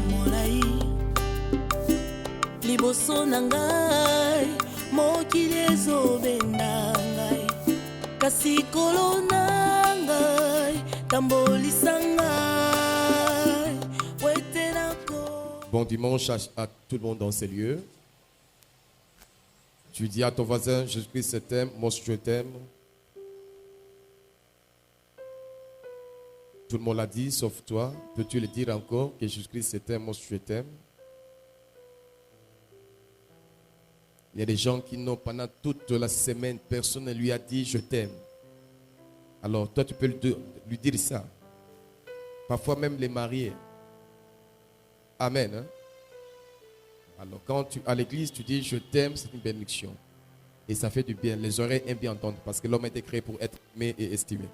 molai liboso na ngai mokili ezobenda ngai kasi kolo na ngai tambolisa ngai wete nako. Bon dimanche à tout le monde dans ces lieux. Tu dis à ton voisin, Jésus-Christ t'aime, moi je t'aime. Tout le monde l'a dit, sauf toi. Peux-tu le dire encore, que Jésus-Christ t'aime, moi je t'aime? Il y a des gens qui n'ont, pendant toute la semaine, personne ne lui a dit, je t'aime. Alors toi, tu peux lui dire ça. Parfois même les mariés. Amen. Hein? Alors quand tu à l'église, tu dis, je t'aime, c'est une bénédiction. Et ça fait du bien. Les oreilles aiment bien entendre, parce que l'homme a été créé pour être aimé et estimé.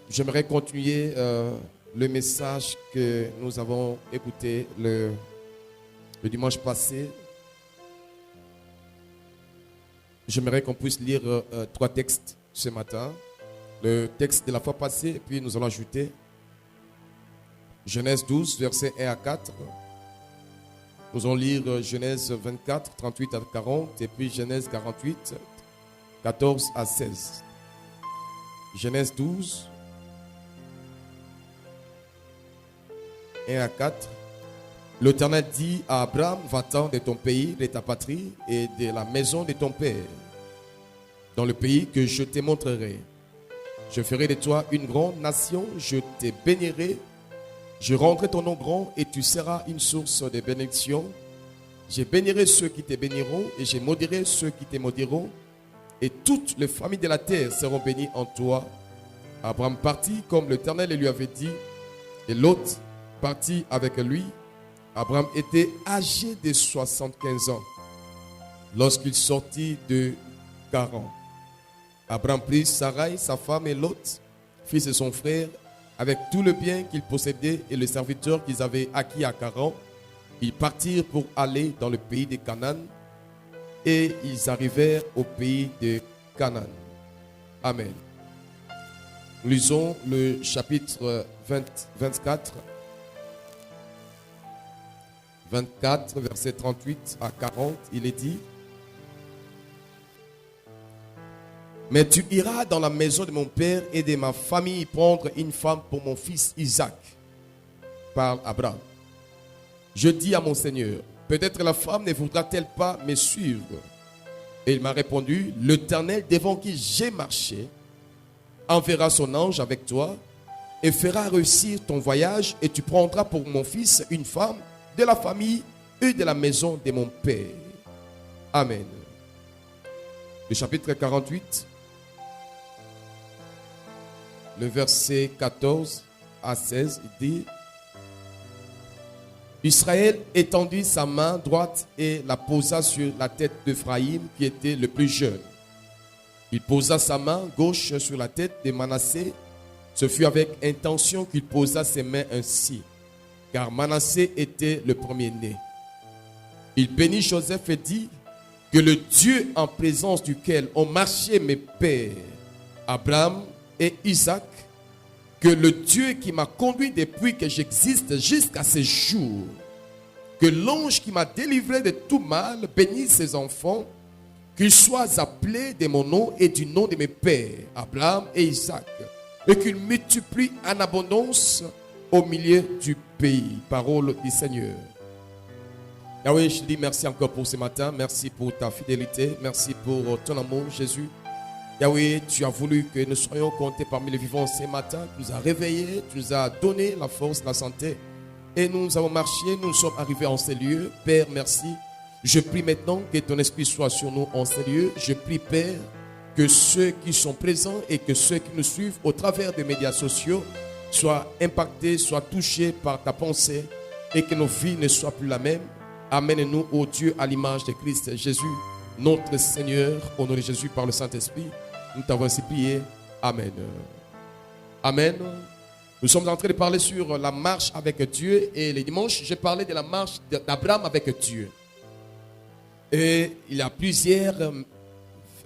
J'aimerais continuer le message que nous avons écouté le dimanche passé. J'aimerais qu'on puisse lire 3 textes ce matin. Le texte de la fois passée, et puis nous allons ajouter Genèse 12, versets 1 à 4. Nous allons lire Genèse 24, 38 à 40, et puis Genèse 48, 14 à 16. Genèse 12, 1 à 4. L'Éternel dit à Abraham, va-t'en de ton pays, de ta patrie et de la maison de ton père, dans le pays que je te montrerai. Je ferai de toi une grande nation, je te bénirai, je rendrai ton nom grand et tu seras une source de bénédiction. Je bénirai ceux qui te béniront et je maudirai ceux qui te maudiront. Et toutes les familles de la terre seront bénies en toi. Abraham partit comme l'Éternel lui avait dit, et Lot partit avec lui. Abraham était âgé de 75 ans lorsqu'il sortit de Charan. Abraham prit Sarai, sa femme, et Lot, fils de son frère, avec tout le bien qu'ils possédaient et les serviteurs qu'ils avaient acquis à Charan. Ils partirent pour aller dans le pays de Canaan. Et ils arrivèrent au pays de Canaan. Amen. Nous lisons le chapitre 24. 24, verset 38 à 40. Il est dit: mais tu iras dans la maison de mon père et de ma famille prendre une femme pour mon fils Isaac. Parle Abraham. Je dis à mon Seigneur, peut-être la femme ne voudra-t-elle pas me suivre? Et il m'a répondu, l'Éternel devant qui j'ai marché enverra son ange avec toi et fera réussir ton voyage, et tu prendras pour mon fils une femme de la famille et de la maison de mon père. Amen. Le chapitre 48, le verset 14 à 16, il dit: Israël étendit sa main droite et la posa sur la tête d'Ephraïm, qui était le plus jeune. Il posa sa main gauche sur la tête de Manassé. Ce fut avec intention qu'il posa ses mains ainsi, car Manassé était le premier-né. Il bénit Joseph et dit: que le Dieu en présence duquel ont marché mes pères, Abraham et Isaac, que le Dieu qui m'a conduit depuis que j'existe jusqu'à ce jour, que l'ange qui m'a délivré de tout mal bénisse ses enfants, qu'ils soient appelés de mon nom et du nom de mes pères, Abraham et Isaac, et qu'ils multiplient en abondance au milieu du pays. Parole du Seigneur. Yahweh, je te dis merci encore pour ce matin. Merci pour ta fidélité. Merci pour ton amour, Jésus. Yahweh, tu as voulu que nous soyons comptés parmi les vivants ce matin. Tu nous as réveillés, tu nous as donné la force, la santé. Et nous avons marché, nous sommes arrivés en ces lieux. Père, merci. Je prie maintenant que ton esprit soit sur nous en ces lieux. Je prie, Père, que ceux qui sont présents et que ceux qui nous suivent au travers des médias sociaux soient impactés, soient touchés par ta pensée et que nos vies ne soient plus la même. Amène-nous, ô Dieu, à l'image de Christ Jésus, notre Seigneur, au nom de Jésus, par le Saint-Esprit. Nous t'avons ainsi prié. Amen. Amen. Nous sommes en train de parler sur la marche avec Dieu. Et les dimanches, j'ai parlé de la marche d'Abraham avec Dieu. Et il y a plusieurs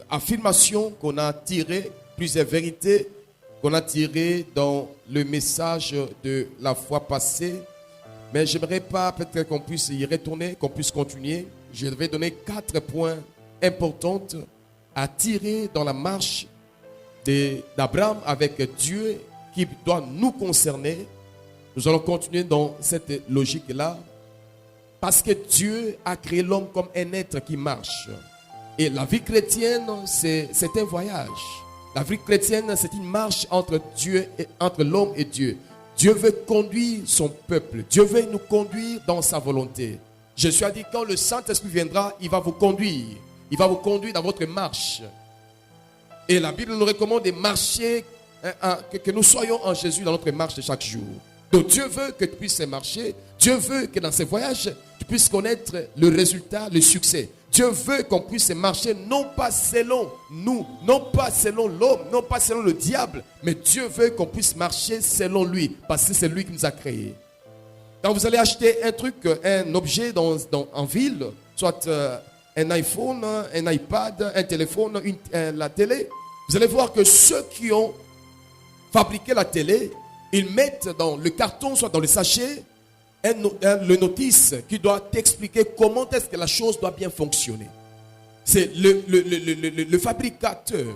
affirmations qu'on a tirées, plusieurs vérités qu'on a tiré dans le message de la fois passée. Mais j'aimerais pas peut-être qu'on puisse y retourner, qu'on puisse continuer. Je vais donner 4 points importants à tirer dans la marche d'Abraham avec Dieu qui doit nous concerner. Nous allons continuer dans cette logique-là parce que Dieu a créé l'homme comme un être qui marche. Et la vie chrétienne, c'est un voyage. La vie chrétienne, c'est une marche entre l'homme et Dieu. Dieu veut conduire son peuple. Dieu veut nous conduire dans sa volonté. Jésus a dit, quand le Saint-Esprit viendra, il va vous conduire. Il va vous conduire dans votre marche. Et la Bible nous recommande de marcher, que nous soyons en Jésus dans notre marche de chaque jour. Donc Dieu veut que tu puisses marcher. Dieu veut que dans ces voyages, tu puisses connaître le résultat, le succès. Dieu veut qu'on puisse marcher non pas selon nous, non pas selon l'homme, non pas selon le diable, mais Dieu veut qu'on puisse marcher selon lui, parce que c'est lui qui nous a créés. Quand vous allez acheter un truc, un objet en ville, soit un iPhone, un iPad, un téléphone, la télé, vous allez voir que ceux qui ont fabriqué la télé, ils mettent dans le carton, soit dans le sachet, le notice qui doit t'expliquer comment est-ce que la chose doit bien fonctionner. C'est le fabricateur,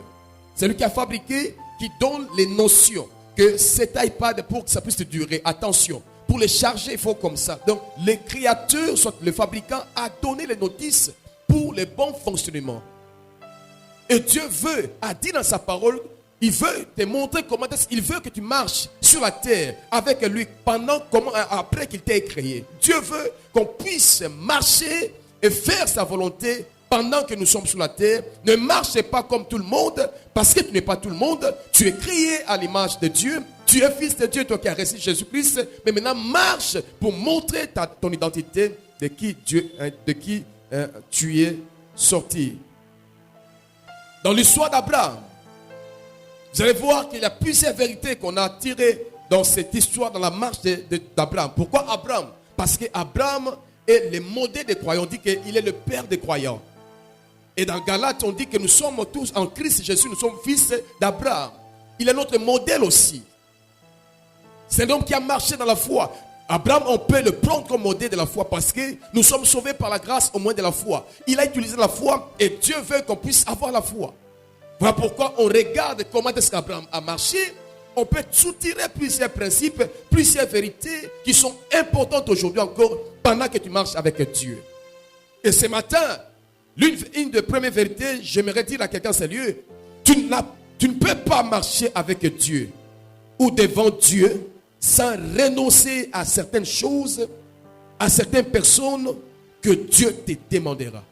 c'est lui qui a fabriqué, qui donne les notions. Que cet iPad, pour que ça puisse durer, attention, pour le charger, il faut comme ça. Donc, le créateur, soit le fabricant, a donné les notices pour le bon fonctionnement. Et Dieu a dit dans sa parole, il veut te montrer comment il veut que tu marches sur la terre avec lui après qu'il t'ait créé. Dieu veut qu'on puisse marcher et faire sa volonté pendant que nous sommes sur la terre. Ne marchez pas comme tout le monde, parce que tu n'es pas tout le monde. Tu es créé à l'image de Dieu. Tu es fils de Dieu, toi qui as reçu Jésus-Christ. Mais maintenant, marche pour montrer ton identité de qui tu es sorti. Dans l'histoire d'Abraham, vous allez voir qu'il y a plusieurs vérités qu'on a tirées dans cette histoire, dans la marche d'Abraham. Pourquoi Abraham? Parce qu'Abraham est le modèle des croyants. On dit qu'il est le père des croyants. Et dans Galates, on dit que nous sommes tous en Christ Jésus, nous sommes fils d'Abraham. Il est notre modèle aussi. C'est un homme qui a marché dans la foi. Abraham, on peut le prendre comme modèle de la foi parce que nous sommes sauvés par la grâce au moins de la foi. Il a utilisé la foi et Dieu veut qu'on puisse avoir la foi. Voilà pourquoi on regarde comment est-ce qu'Abraham a marché. On peut soutirer plusieurs principes, plusieurs vérités qui sont importantes aujourd'hui encore pendant que tu marches avec Dieu. Et ce matin, une des premières vérités, j'aimerais dire à quelqu'un sérieux, tu ne peux pas marcher avec Dieu ou devant Dieu sans renoncer à certaines choses, à certaines personnes que Dieu te demandera.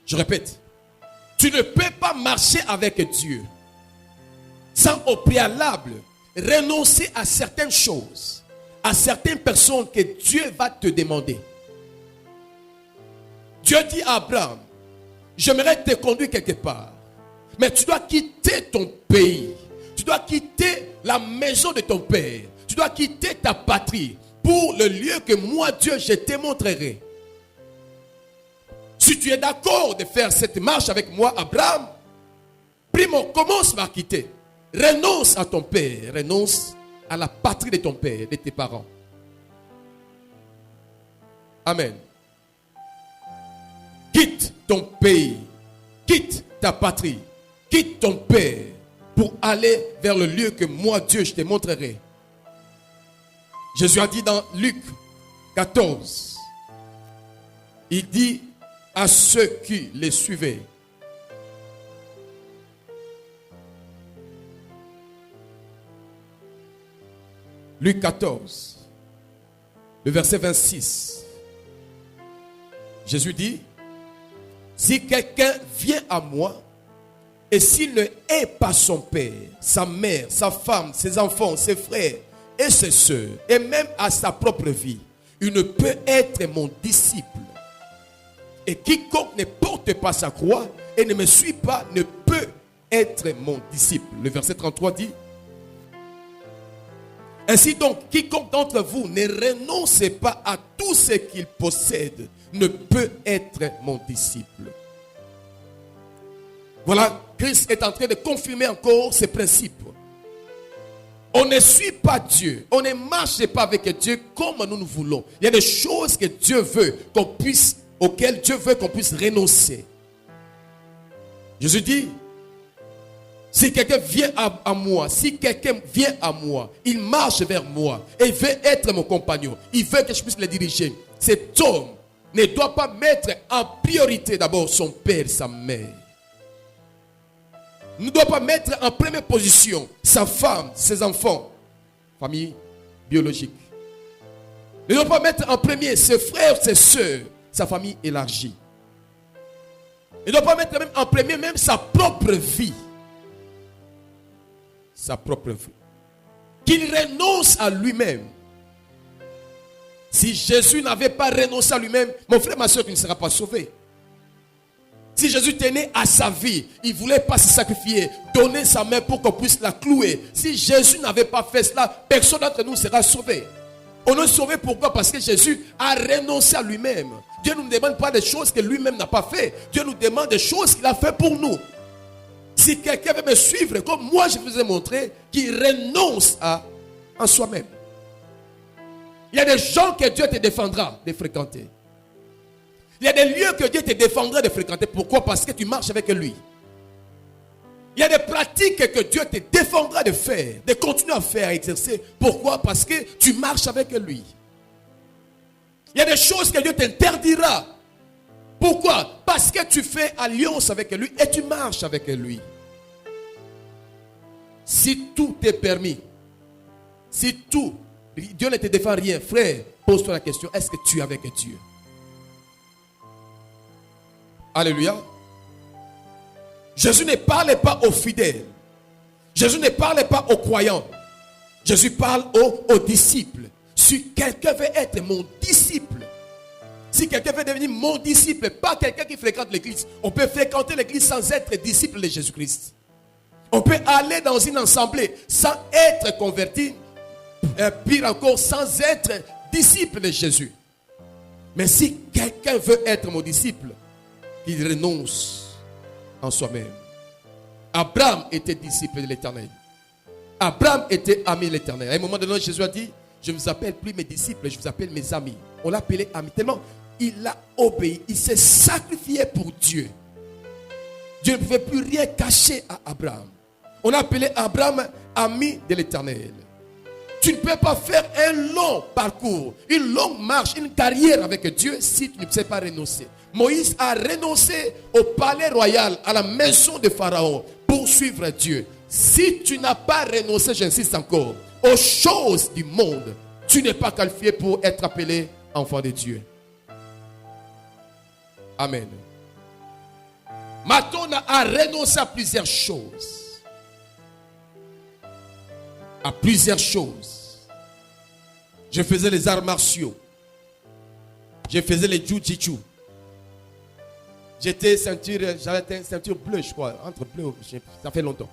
Je répète, tu ne peux pas marcher avec Dieu sans au préalable renoncer à certaines choses, à certaines personnes que Dieu va te demander. Dieu dit à Abraham, j'aimerais te conduire quelque part, mais tu dois quitter ton pays, tu dois quitter la maison de ton père, tu dois quitter ta patrie pour le lieu que moi, Dieu, je te montrerai. Si tu es d'accord de faire cette marche avec moi, Abraham, primo, commence par quitter. Renonce à ton père, renonce à la patrie de ton père, de tes parents. Amen. Quitte ton pays, quitte ta patrie, quitte ton père pour aller vers le lieu que moi, Dieu, je te montrerai. Jésus a dit dans Luc 14, il dit à ceux qui les suivaient, Luc 14, le verset 26, Jésus dit, si quelqu'un vient à moi et s'il ne hait pas son père, sa mère, sa femme, ses enfants, ses frères et ses sœurs, et même à sa propre vie, il ne peut être mon disciple. Et quiconque ne porte pas sa croix et ne me suit pas ne peut être mon disciple. Le verset 33 dit, ainsi donc, quiconque d'entre vous ne renonce pas à tout ce qu'il possède ne peut être mon disciple. Voilà, Christ est en train de confirmer encore ces principes. On ne suit pas Dieu. On ne marche pas avec Dieu comme nous voulons. Il y a des choses que Dieu veut auxquelles Dieu veut qu'on puisse renoncer. Jésus dit, si quelqu'un vient à moi, il marche vers moi et il veut être mon compagnon, il veut que je puisse le diriger. Cet homme ne doit pas mettre en priorité d'abord son père, sa mère. Ne doit pas mettre en première position sa femme, ses enfants, famille biologique. Ne doit pas mettre en premier ses frères, ses soeurs, sa famille élargie. Ne doit pas mettre même en premier même sa propre vie. Sa propre vie. Qu'il renonce à lui-même. Si Jésus n'avait pas renoncé à lui-même, mon frère, ma soeur, tu ne seras pas sauvé. Si Jésus tenait à sa vie, il ne voulait pas se sacrifier, donner sa main pour qu'on puisse la clouer. Si Jésus n'avait pas fait cela, personne d'entre nous sera sauvé. On est sauvé pourquoi? Parce que Jésus a renoncé à lui-même. Dieu ne nous demande pas des choses que lui-même n'a pas fait. Dieu nous demande des choses qu'il a fait pour nous. Si quelqu'un veut me suivre, comme moi je vous ai montré, qu'il renonce à soi-même. Il y a des gens que Dieu te défendra de fréquenter. Il y a des lieux que Dieu te défendra de fréquenter. Pourquoi? Parce que tu marches avec lui. Il y a des pratiques que Dieu te défendra de faire, de continuer à faire, à exercer. Pourquoi? Parce que tu marches avec lui. Il y a des choses que Dieu t'interdira. Pourquoi? Parce que tu fais alliance avec lui et tu marches avec lui. Si tout est permis, si tout, Dieu ne te défend rien, frère, pose-toi la question, est-ce que tu es avec Dieu? Alléluia. Jésus ne parlait pas aux fidèles. Jésus ne parlait pas aux croyants. Jésus parle aux disciples. Si quelqu'un veut être mon disciple, si quelqu'un veut devenir mon disciple, pas quelqu'un qui fréquente l'église. On peut fréquenter l'église sans être disciple de Jésus-Christ. On peut aller dans une assemblée sans être converti, pire encore, sans être disciple de Jésus. Mais si quelqu'un veut être mon disciple, il renonce en soi-même. Abraham était disciple de l'Éternel. Abraham était ami de l'Éternel. À un moment donné, Jésus a dit, je ne vous appelle plus mes disciples, je vous appelle mes amis. On l'a appelé ami. Tellement il a obéi, il s'est sacrifié pour Dieu. Dieu ne pouvait plus rien cacher à Abraham. On a appelé Abraham ami de l'Éternel. Tu ne peux pas faire un long parcours, une longue marche, une carrière avec Dieu si tu ne sais pas renoncer. Moïse a renoncé au palais royal, à la maison de Pharaon pour suivre Dieu. Si tu n'as pas renoncé, j'insiste encore, aux choses du monde, tu n'es pas qualifié pour être appelé enfant de Dieu. Amen. Matona a renoncé à plusieurs choses. À plusieurs choses. Je faisais les arts martiaux. Je faisais les jiu-jitsu. J'avais une ceinture bleue, je crois. Entre bleu, ça fait longtemps.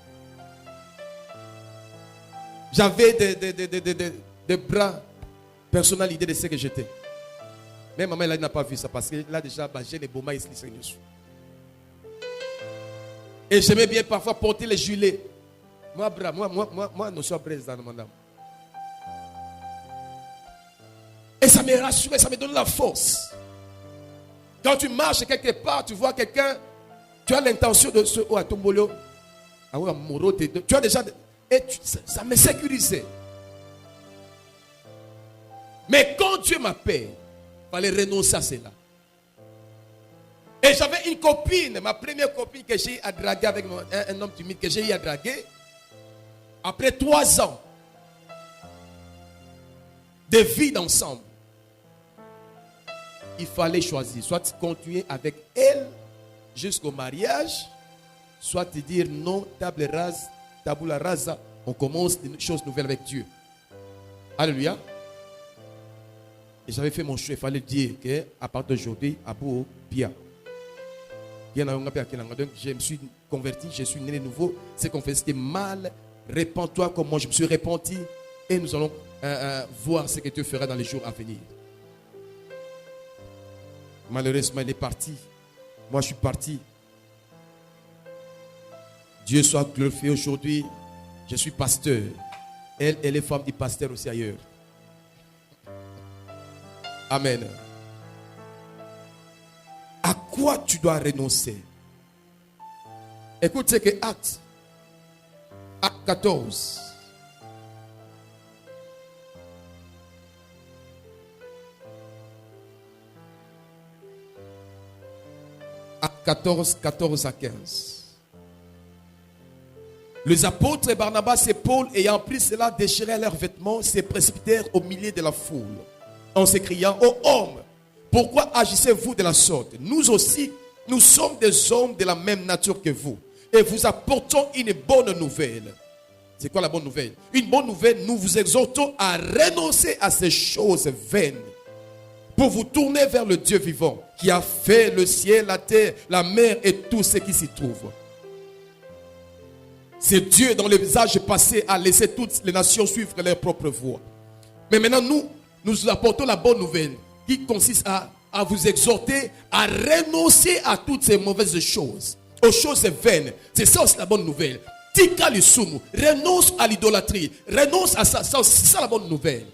J'avais des bras personnalisés de ce que j'étais. Mais maman, elle n'a pas vu ça parce que là déjà, j'ai les bomas ici. Et j'aimais bien parfois porter les gilets. Moi, nous sommes présents dans mon âme. Et ça me rassurait, ça me donne la force. Quand tu marches quelque part, tu vois quelqu'un, tu as l'intention de se... Oh, à Tombolo. Ah oui, Moro, tu as déjà... Et ça me sécurisait. Mais quand Dieu m'appelle, il fallait renoncer à cela. Et j'avais une copine, ma première copine que j'ai eu à draguer avec un homme timide que j'ai eu à draguer. Après 3 ans de vie d'ensemble, il fallait choisir. Soit continuer avec elle jusqu'au mariage, soit te dire non, table rase, tabula rasa, on commence une chose nouvelle avec Dieu. Alléluia. Et j'avais fait mon choix. Il fallait dire qu'à partir d'aujourd'hui, Abou Pia. Donc je me suis converti, je suis né de nouveau. Ce qu'on fait, c'était mal. Répands-toi comme moi je me suis repenti. Et nous allons voir ce que Dieu fera dans les jours à venir. Malheureusement, il est parti. Moi, je suis parti. Dieu soit glorifié aujourd'hui. Je suis pasteur. Elle est femme du pasteur aussi ailleurs. Amen. À quoi tu dois renoncer? Écoute ce que Acte 14. Acte 14, 14 à 15. Les apôtres Barnabas et Paul, ayant pris cela, déchirèrent leurs vêtements, se précipitèrent au milieu de la foule, en s'écriant: ô hommes, pourquoi agissez-vous de la sorte? Nous aussi, nous sommes des hommes de la même nature que vous, et vous apportons une bonne nouvelle. C'est quoi la bonne nouvelle? Une bonne nouvelle, nous vous exhortons à renoncer à ces choses vaines, pour vous tourner vers le Dieu vivant, qui a fait le ciel, la terre, la mer et tout ce qui s'y trouve. C'est Dieu, dans les âges passés, a laissé toutes les nations suivre leur propre voie. Mais maintenant, nous apportons la bonne nouvelle, qui consiste à vous exhorter à renoncer à toutes ces mauvaises choses, aux choses vaines. C'est ça aussi la bonne nouvelle. Tika l'isumu, renonce à l'idolâtrie, renonce à ça. C'est ça la bonne nouvelle.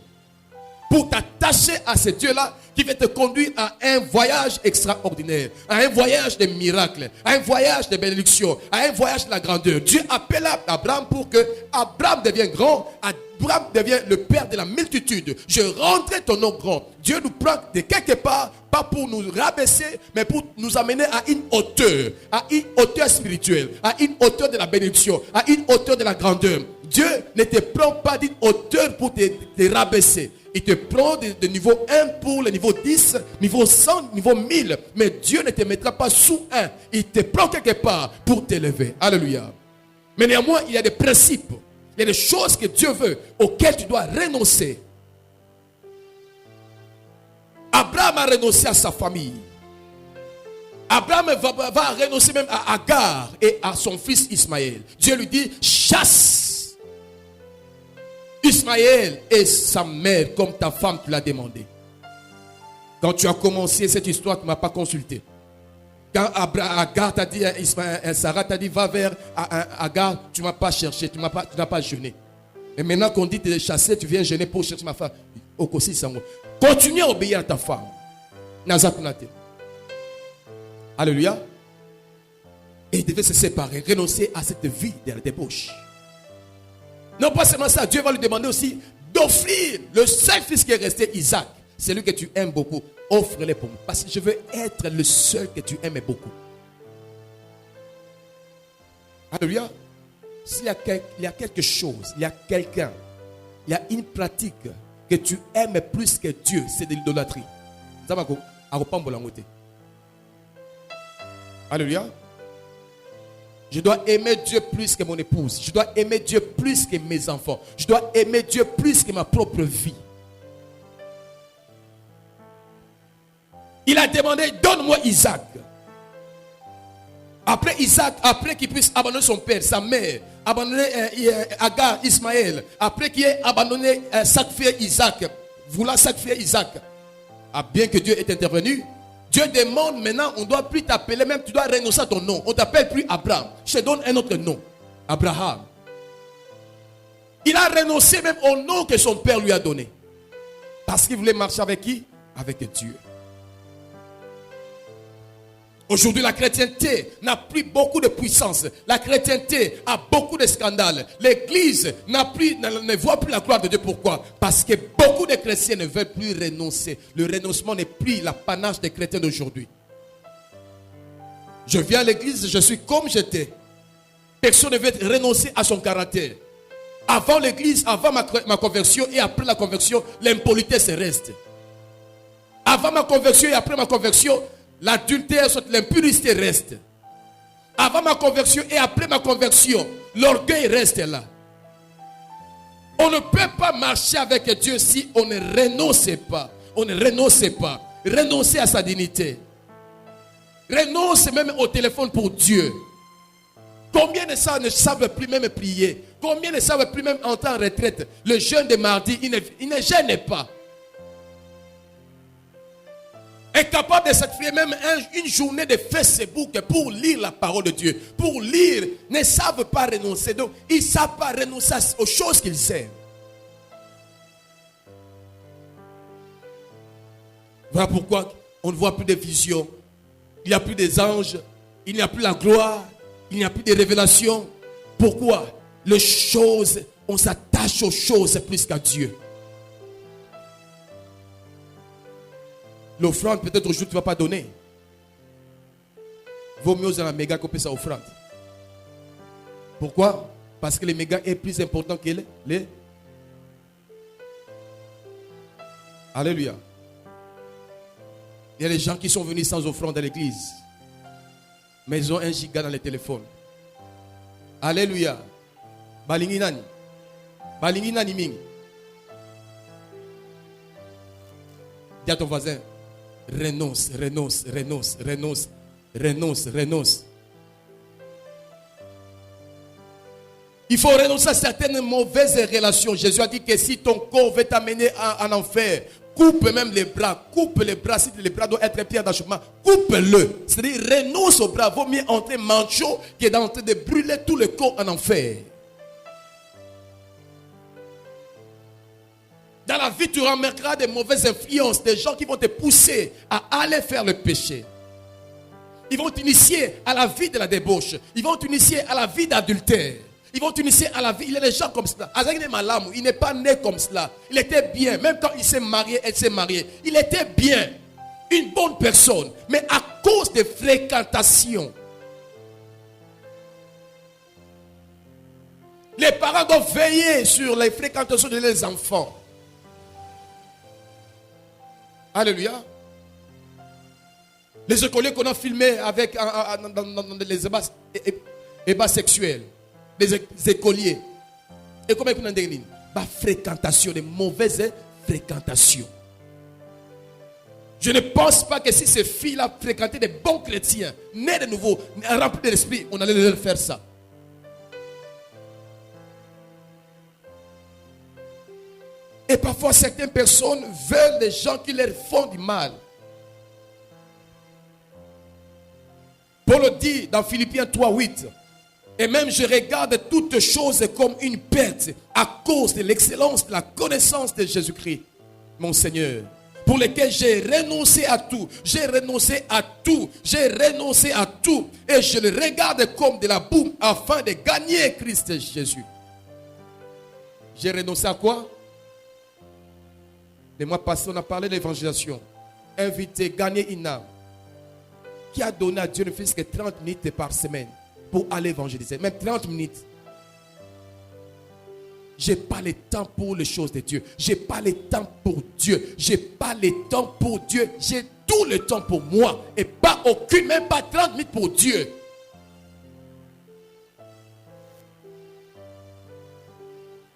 Pour t'attacher à ce Dieu-là qui va te conduire à un voyage extraordinaire, à un voyage de miracles, à un voyage de bénédiction, à un voyage de la grandeur. Dieu appela Abraham pour que Abraham devienne grand, Abraham devient le père de la multitude. Je rendrai ton nom grand. Dieu nous prend de quelque part, pas pour nous rabaisser, mais pour nous amener à une hauteur spirituelle, à une hauteur de la bénédiction, à une hauteur de la grandeur. Dieu ne te prend pas d'une hauteur pour te rabaisser. Il te prend de niveau 1 pour le niveau 10, niveau 100, niveau 1000. Mais Dieu ne te mettra pas sous 1. Il te prend quelque part pour t'élever. Alléluia. Mais néanmoins, il y a des principes. Il y a des choses que Dieu veut, auxquelles tu dois renoncer. Abraham a renoncé à sa famille. Abraham va renoncer même à Agar et à son fils Ismaël. Dieu lui dit: chasse Ismaël et sa mère comme ta femme te l'a demandé. Quand tu as commencé cette histoire, tu ne m'as pas consulté. Quand Agar t'a dit, Sarah t'a dit va vers Agar, tu ne m'as pas cherché, tu n'as pas jeûné. Et maintenant qu'on dit de te chasser, tu viens jeûner pour chercher ma femme. Continue à obéir à ta femme. Alléluia. Et il devait se séparer, renoncer à cette vie de la débauche. Non pas seulement ça, Dieu va lui demander aussi d'offrir le seul fils qui est resté, Isaac. Celui que tu aimes beaucoup, offre-le pour moi. Parce que je veux être le seul que tu aimes beaucoup. Alléluia. S'il y a quelque chose, il y a quelqu'un, il y a une pratique que tu aimes plus que Dieu, c'est de l'idolâtrie. Alléluia. Je dois aimer Dieu plus que mon épouse. Je dois aimer Dieu plus que mes enfants. Je dois aimer Dieu plus que ma propre vie. Il a demandé: donne-moi Isaac. Après Isaac, après qu'il puisse abandonner son père, sa mère, abandonner Agar, Ismaël, après qu'il ait abandonné sacrifier Isaac, vouloir sacrifier Isaac, bien que Dieu ait intervenu, Dieu demande maintenant, on ne doit plus t'appeler, même tu dois renoncer à ton nom. On ne t'appelle plus Abraham. Je te donne un autre nom. Abraham. Il a renoncé même au nom que son père lui a donné. Parce qu'il voulait marcher avec qui? Avec Dieu. Aujourd'hui, la chrétienté n'a plus beaucoup de puissance. La chrétienté a beaucoup de scandales. L'église ne voit plus la gloire de Dieu. Pourquoi? Parce que beaucoup de chrétiens ne veulent plus renoncer. Le renoncement n'est plus l'apanage des chrétiens d'aujourd'hui. Je viens à l'église, je suis comme j'étais. Personne ne veut renoncer à son caractère. Avant l'église, avant ma conversion et après la conversion, l'impolitesse reste. Avant ma conversion et après ma conversion, l'adultère, l'impudicité reste. Avant ma conversion et après ma conversion, l'orgueil reste là. On ne peut pas marcher avec Dieu si on ne renonce pas. On ne renonce pas. Renoncer à sa dignité. Renonce même au téléphone pour Dieu. Combien de ça ne savent plus même prier? Combien ne savent plus même entrer en retraite? Le jeûne de mardi, il ne gêne pas. Est capable de sacrifier même une journée de Facebook pour lire la parole de Dieu. Pour lire, ne savent pas renoncer. Donc, ils ne savent pas renoncer aux choses qu'ils aiment. Voilà pourquoi on ne voit plus de visions. Il n'y a plus des anges. Il n'y a plus la gloire. Il n'y a plus de révélations. Pourquoi? Les choses, on s'attache aux choses plus qu'à Dieu. L'offrande, peut-être aujourd'hui tu ne vas pas donner. Vaut mieux dans la méga couper sa offrande. Pourquoi? Parce que les méga est plus important que les. Alléluia. Il y a des gens qui sont venus sans offrande à l'église. Mais ils ont 1 giga dans les téléphones. Alléluia. Balingi nani. Balingi nani mingi. Dis à ton voisin, renonce, renonce, renonce, renonce, renonce, renonce. Il faut renoncer à certaines mauvaises relations. Jésus a dit que si ton corps veut t'amener en enfer, coupe même les bras. Coupe les bras. Si les bras doivent être pierre d'achoppement, coupe-le. C'est-à-dire, renonce aux bras. Vaut mieux entrer manchot que d'entrer de brûler tout le corps en enfer. Dans la vie, tu remarqueras des mauvaises influences, des gens qui vont te pousser à aller faire le péché. Ils vont t'initier à la vie de la débauche. Ils vont t'initier à la vie d'adultère. Ils vont t'initier à la vie. Il y a des gens comme cela. Il n'est pas né comme cela. Il était bien. Même quand il s'est marié, elle s'est mariée. Il était bien. Une bonne personne. Mais à cause des fréquentations. Les parents doivent veiller sur les fréquentations de leurs enfants. Alléluia. Les écoliers qu'on a filmés avec dans les ébats sexuels. Les écoliers. Et comment on a dit? Fréquentation, des mauvaises fréquentations. Je ne pense pas que si ces filles-là fréquentaient des bons chrétiens, nés de nouveau, remplis de l'esprit, on allait leur faire ça. Et parfois, certaines personnes veulent des gens qui leur font du mal. Paul dit dans Philippiens 3:8, et même je regarde toutes choses comme une perte à cause de l'excellence de la connaissance de Jésus-Christ, mon Seigneur, pour lequel j'ai renoncé à tout. J'ai renoncé à tout. J'ai renoncé à tout. Et je le regarde comme de la boue afin de gagner Christ Jésus. J'ai renoncé à quoi? Le mois passé, on a parlé de l'évangélisation. Inviter, gagner une âme. Qui a donné à Dieu ne fût-ce que 30 minutes par semaine pour aller évangéliser. Même 30 minutes. Je n'ai pas le temps pour les choses de Dieu. Je n'ai pas le temps pour Dieu. Je n'ai pas le temps pour Dieu. J'ai tout le temps pour moi. Et pas aucune, même pas 30 minutes pour Dieu.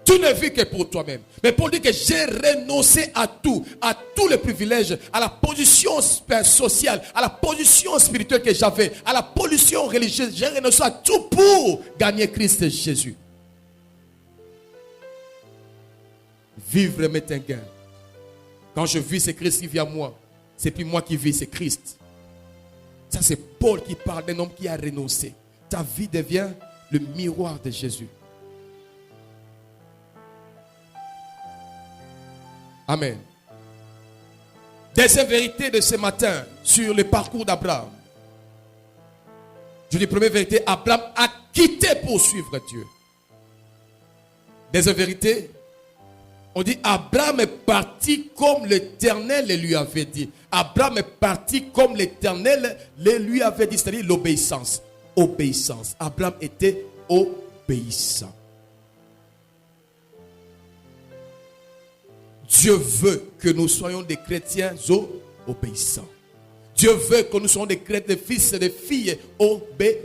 Tu ne vis que pour toi-même. Mais pour dire que j'ai renoncé à tout, à tous les privilèges, à la position sociale, à la position spirituelle que j'avais, à la position religieuse. J'ai renoncé à tout pour gagner Christ Jésus. Vivre m'est un gain. Quand je vis, c'est Christ qui vit à moi. C'est plus moi qui vis, c'est Christ. Ça, c'est Paul qui parle d'un homme qui a renoncé. Ta vie devient le miroir de Jésus. Amen. Deuxième vérité de ce matin sur le parcours d'Abraham. Je dis première vérité, Abraham a quitté pour suivre Dieu. Deuxième vérité, on dit Abraham est parti comme l'Éternel le lui avait dit. Abraham est parti comme l'Éternel le lui avait dit, c'est-à-dire l'obéissance. Obéissance. Abraham était obéissant. Dieu veut que nous soyons des chrétiens obéissants. Dieu veut que nous soyons des chrétiens, des fils et des filles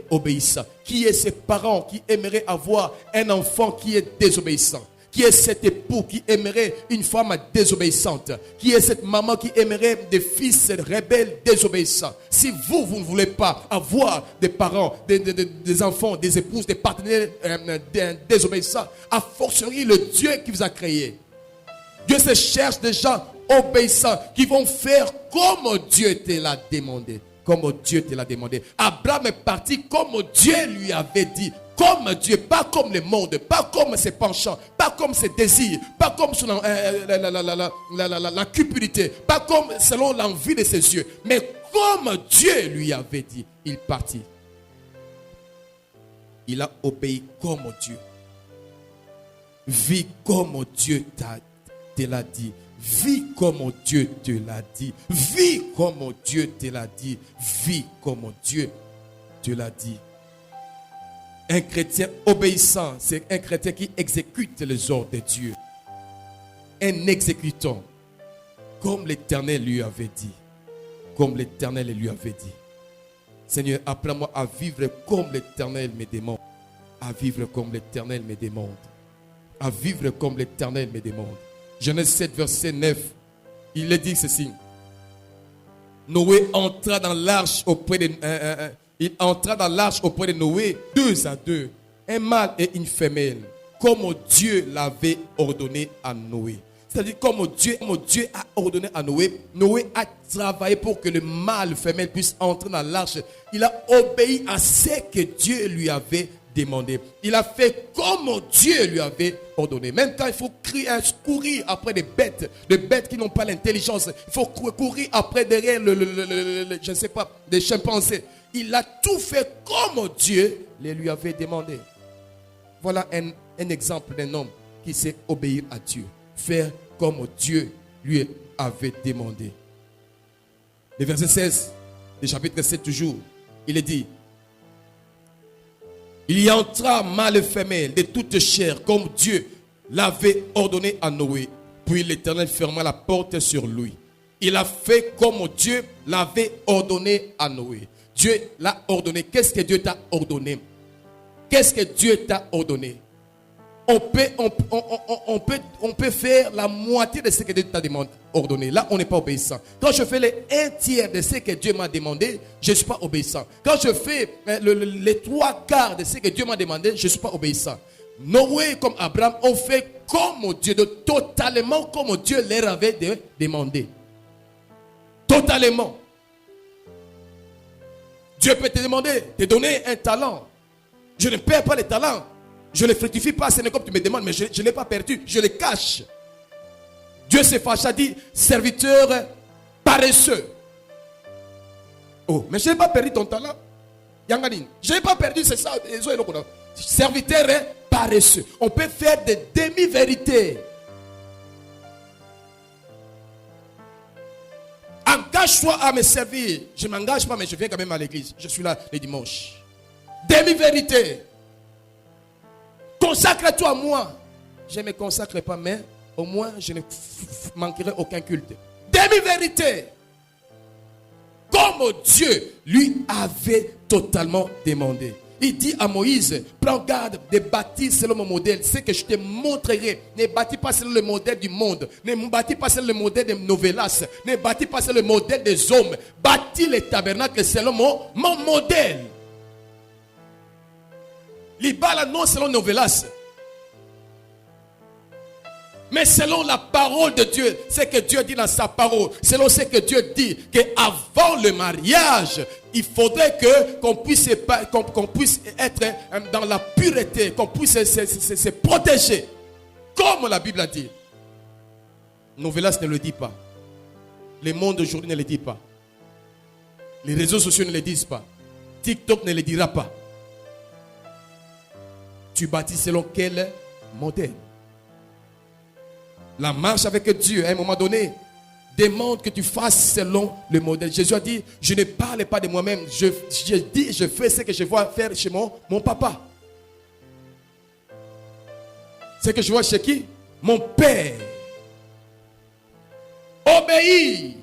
obéissants. Qui est ces parents qui aimeraient avoir un enfant qui est désobéissant? Qui est cet époux qui aimerait une femme désobéissante? Qui est cette maman qui aimerait des fils rebelles désobéissants? Si vous ne voulez pas avoir des parents, des enfants, des épouses, des partenaires désobéissants, a fortiori le Dieu qui vous a créé. Dieu se cherche des gens obéissants qui vont faire comme Dieu te l'a demandé. Comme Dieu te l'a demandé. Abraham est parti comme Dieu lui avait dit. comme Dieu, pas comme le monde, pas comme ses penchants, pas comme ses désirs, pas comme la cupidité, pas comme selon l'envie de ses yeux, mais comme Dieu lui avait dit, il partit. Il a obéi comme Dieu. Vis comme Dieu te l'a dit. Vis comme Dieu te l'a dit. Vis comme Dieu te l'a dit. Vis comme Dieu te l'a dit. Un chrétien obéissant, c'est un chrétien qui exécute les ordres de Dieu. Un exécutant, comme l'Éternel lui avait dit. Comme l'Éternel lui avait dit. Seigneur, apprends-moi à vivre comme l'Éternel me demande. À vivre comme l'Éternel me demande. À vivre comme l'Éternel me demande. Genèse 7, verset 9. Il est dit ceci. Noé entra dans l'arche auprès de... il entra dans l'arche auprès de Noé, 2 à 2. Un mâle et une femelle. Comme Dieu l'avait ordonné à Noé. C'est-à-dire comme Dieu a ordonné à Noé. Noé a travaillé pour que le mâle femelle puisse entrer dans l'arche. Il a obéi à ce que Dieu lui avait demandé. Il a fait comme Dieu lui avait ordonné. Même quand il faut courir après des bêtes qui n'ont pas l'intelligence, il faut courir après derrière je ne sais pas, des chimpanzés. Il a tout fait comme Dieu lui avait demandé. Voilà un exemple d'un homme qui sait obéir à Dieu. Faire comme Dieu lui avait demandé. Le verset 16 du chapitre 7 toujours, il est dit: il y entra mâle et femelle de toute chair, comme Dieu l'avait ordonné à Noé. Puis l'Éternel ferma la porte sur lui. Il a fait comme Dieu l'avait ordonné à Noé. Dieu l'a ordonné. Qu'est-ce que Dieu t'a ordonné? Qu'est-ce que Dieu t'a ordonné? On peut faire la moitié de ce que Dieu t'a ordonné. Là, on n'est pas obéissant. Quand je fais les 1/3 de ce que Dieu m'a demandé, je ne suis pas obéissant. Quand je fais les 3/4 de ce que Dieu m'a demandé, je ne suis pas obéissant. Noé comme Abraham ont fait comme Dieu, totalement comme Dieu leur avait demandé. Totalement. Dieu peut te demander, te donner un talent. Je ne perds pas les talents. Je ne les fructifie pas, ce n'est comme tu me demandes, mais je ne l'ai pas perdu, je les cache. Dieu s'est fâché, dit, serviteur paresseux. Oh, mais je n'ai pas perdu ton talent. Yanganine, je n'ai pas perdu, c'est ça. Serviteur paresseux. On peut faire des demi-vérités. Engage-toi à me servir. Je ne m'engage pas, mais je viens quand même à l'église. Je suis là les dimanches. Demi-vérité. Consacre-toi à moi. Je ne me consacre pas, mais au moins je ne manquerai aucun culte. Demi-vérité. Comme Dieu lui avait totalement demandé. Il dit à Moïse, prends garde de bâtir selon mon modèle. Ce que je te montrerai. Ne bâtis pas selon le modèle du monde. Ne bâtis pas selon le modèle des novelas. Ne bâtis pas selon le modèle des hommes. Bâtis les tabernacles selon mon modèle. L'Ibala non selon novelas. Mais selon la parole de Dieu, ce que Dieu dit dans sa parole, selon ce que Dieu dit, qu'avant le mariage, il faudrait qu'on puisse être dans la pureté, qu'on puisse se protéger. Comme la Bible a dit. Novelas ne le dit pas. Le monde d'aujourd'hui ne le dit pas. Les réseaux sociaux ne le disent pas. TikTok ne le dira pas. Tu bâtis selon quel modèle? La marche avec Dieu, à un moment donné, demande que tu fasses selon le modèle. Jésus a dit, je ne parle pas de moi-même. Je fais ce que je vois faire chez mon papa. Ce que je vois chez qui? Mon père. Obéis.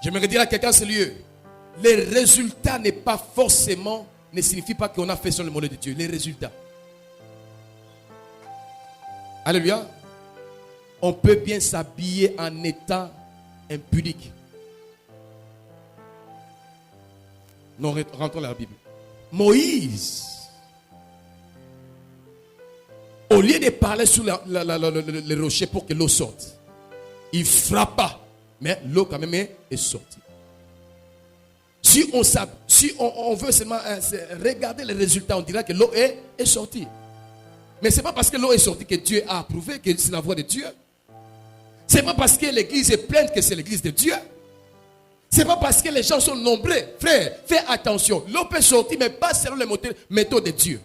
J'aimerais dire à quelqu'un ce lieu. Les résultats ne signifient pas qu'on a fait sur le modèle de Dieu. Les résultats. Alléluia. On peut bien s'habiller en étant impudique. Non, rentrons dans la Bible. Moïse, au lieu de parler sur le rocher pour que l'eau sorte, il frappa, mais l'eau quand même est sortie. Si si on veut seulement regarder les résultats, on dira que l'eau est sortie. Mais ce n'est pas parce que l'eau est sortie que Dieu a approuvé, que c'est la voix de Dieu. Ce n'est pas parce que l'église est pleine que c'est l'église de Dieu. Ce n'est pas parce que les gens sont nombreux. Frère, fais attention. L'eau peut sortir, mais pas selon les méthodes de Dieu.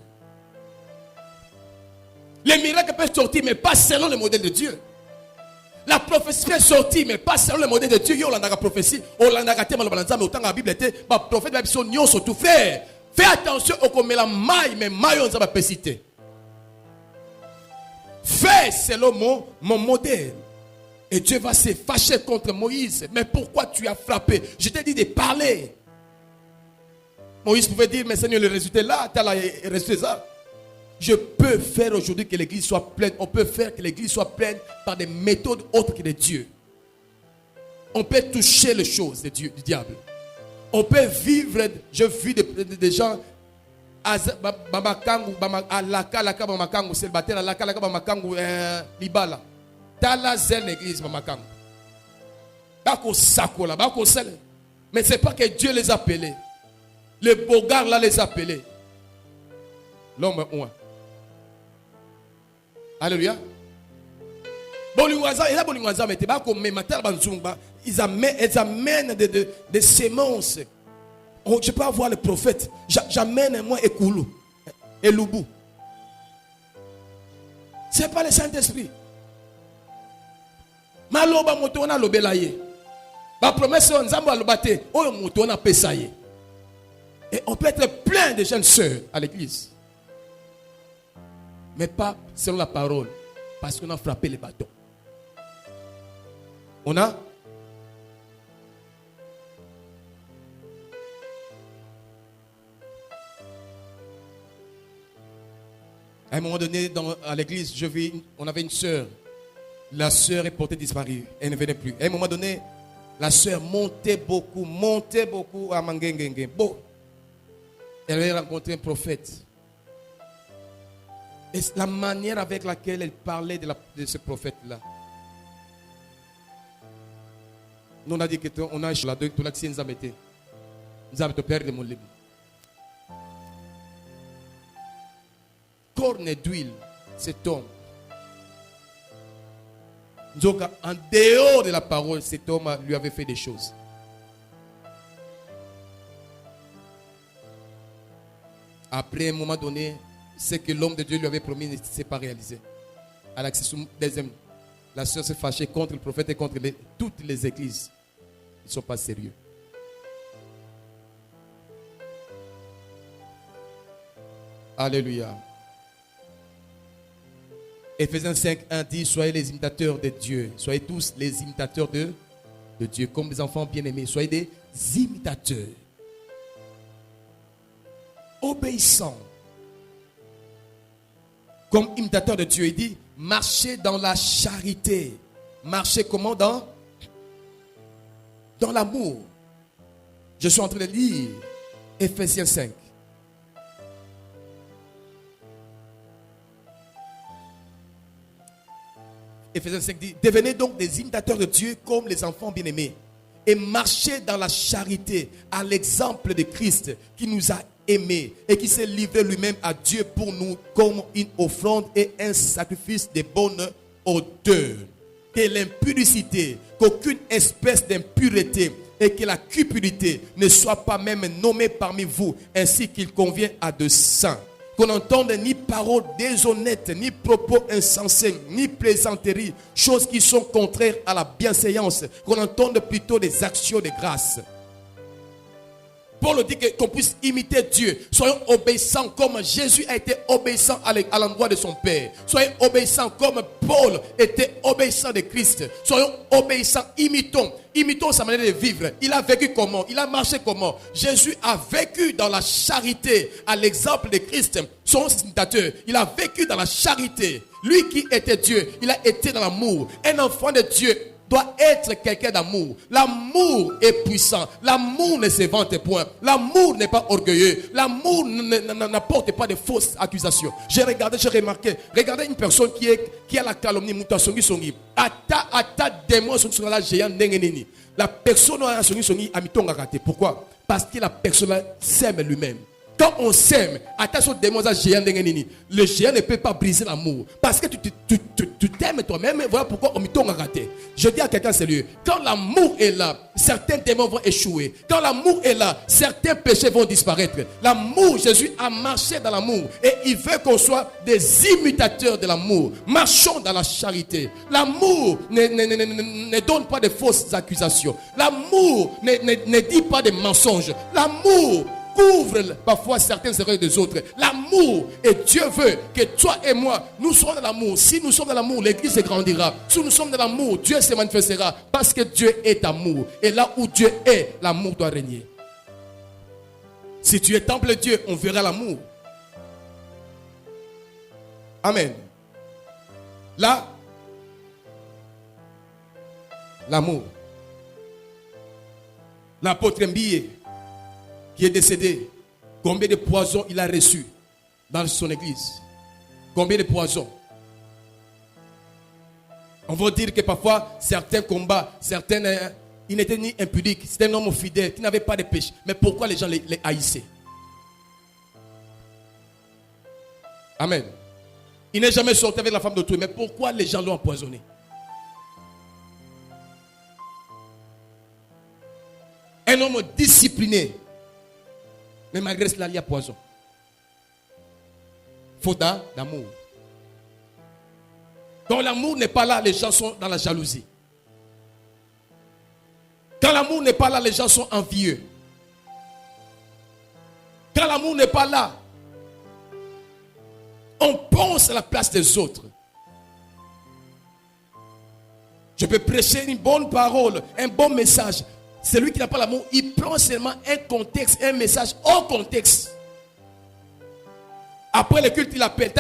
Les miracles peuvent sortir, mais pas selon le modèle de Dieu. La prophétie peut sortir, mais pas selon le modèle de Dieu. On a prophétie, on a mais autant la Bible était, le prophète va dire, surtout frère. Fais attention au comme la maille, mais maille on va pas citer. Fais selon mon modèle. Et Dieu va se fâcher contre Moïse. Mais pourquoi tu as frappé? Je t'ai dit de parler. Moïse pouvait dire, mais Seigneur, le résultat est là, tu as le résultat ça. Je peux faire aujourd'hui que l'église soit pleine. On peut faire que l'église soit pleine par des méthodes autres que de Dieu. On peut toucher les choses de Dieu, du diable. On peut vivre. Je vis des gens. Libala. Talazel l'église Bamakangu. Mais ce n'est pas que Dieu les a appelés. Le bogar là les a appelés. L'homme ouin. Alléluia. Ils amènent des semences. Je peux avoir le prophète. J'amène moi Ekoulou. Eloubou. Ce n'est pas le Saint-Esprit. Maloba motona lobelaye. Ba promesse on nzambo alobate. Oyo motona pesaye. Et on peut être plein de jeunes sœurs à l'église. Mais pas selon la parole. Parce qu'on a frappé les bâtons. On a. À un moment donné, à l'église, on avait une sœur. La sœur est portée disparue. Elle ne venait plus. À un moment donné, la sœur montait beaucoup à Mangengenge. Bon. Elle avait rencontré un prophète. Et la manière avec laquelle elle parlait de ce prophète-là. Nous on a dit que on a la deux, tout là qui nous a mis. Nous avons perdu mon livre. Corne d'huile, cet homme. Donc, en dehors de la parole, cet homme lui avait fait des choses. Après un moment donné, ce que l'homme de Dieu lui avait promis ne s'est pas réalisé. À l'accession deuxième, la sœur s'est fâchée contre le prophète et contre toutes les églises. Ils ne sont pas sérieux. Alléluia. Ephésiens 5:1 dit, soyez les imitateurs de Dieu. Soyez tous les imitateurs de Dieu, comme des enfants bien-aimés. Soyez des imitateurs. Obéissants. Comme imitateurs de Dieu, il dit, marchez dans la charité. Marchez comment? Dans l'amour. Je suis en train de lire Ephésiens 5. Ephésiens 5 dit, devenez donc des imitateurs de Dieu comme les enfants bien-aimés et marchez dans la charité à l'exemple de Christ qui nous a aimés et qui s'est livré lui-même à Dieu pour nous comme une offrande et un sacrifice de bonne odeur. Que l'impudicité, qu'aucune espèce d'impureté et que la cupidité ne soit pas même nommée parmi vous ainsi qu'il convient à de saints. Qu'on n'entende ni paroles déshonnêtes, ni propos insensés, ni plaisanteries, choses qui sont contraires à la bienséance. Qu'on entende plutôt des actions de grâce. Paul dit qu'on puisse imiter Dieu. Soyons obéissants comme Jésus a été obéissant à l'endroit de son Père. Soyons obéissants comme Paul était obéissant de Christ. Soyons obéissants, imitons sa manière de vivre. Il a vécu comment? Il a marché comment? Jésus a vécu dans la charité à l'exemple de Christ, son imitateur. Il a vécu dans la charité. Lui qui était Dieu, il a été dans l'amour. Un enfant de Dieu doit être quelqu'un d'amour. L'amour est puissant. L'amour ne se vante point. L'amour n'est pas orgueilleux. L'amour n'apporte pas de fausses accusations. J'ai remarqué. Regardez une personne qui a la calomnie. La personne a songi a mitonga raté. Pourquoi? Parce que la personne s'aime lui-même. Quand on s'aime, attention, le géant ne peut pas briser l'amour. Parce que tu t'aimes toi-même. Voilà pourquoi on m'y tombe à rater. Je dis à quelqu'un sérieux, quand l'amour est là, certains démons vont échouer. Quand l'amour est là, certains péchés vont disparaître. L'amour, Jésus a marché dans l'amour. Et il veut qu'on soit des imitateurs de l'amour. Marchons dans la charité. L'amour ne donne pas de fausses accusations. L'amour ne dit pas de mensonges. L'amour couvre parfois certaines erreurs des autres. L'amour, et Dieu veut que toi et moi, nous soyons dans l'amour. Si nous sommes dans l'amour, l'église se grandira. Si nous sommes dans l'amour, Dieu se manifestera. Parce que Dieu est amour. Et là où Dieu est, l'amour doit régner. Si tu es temple de Dieu, on verra l'amour. Amen. Là, l'amour. L'apôtre Mbie, qui est décédé, combien de poisons il a reçu dans son église? Combien de poisons? On va dire que parfois, certains combats, il n'était ni impudique, c'était un homme fidèle, qui n'avait pas de péché. Mais pourquoi les gens les haïssaient? Amen. Il n'est jamais sorti avec la femme d'autrui, mais pourquoi les gens l'ont empoisonné? Un homme discipliné, mais malgré cela, il y a poison. Faute d'amour. Quand l'amour n'est pas là, les gens sont dans la jalousie. Quand l'amour n'est pas là, les gens sont envieux. Quand l'amour n'est pas là, on pense à la place des autres. Je peux prêcher une bonne parole, un bon message. Celui qui n'a pas l'amour, il prend seulement un contexte, un message hors contexte. Après le culte, il appelle.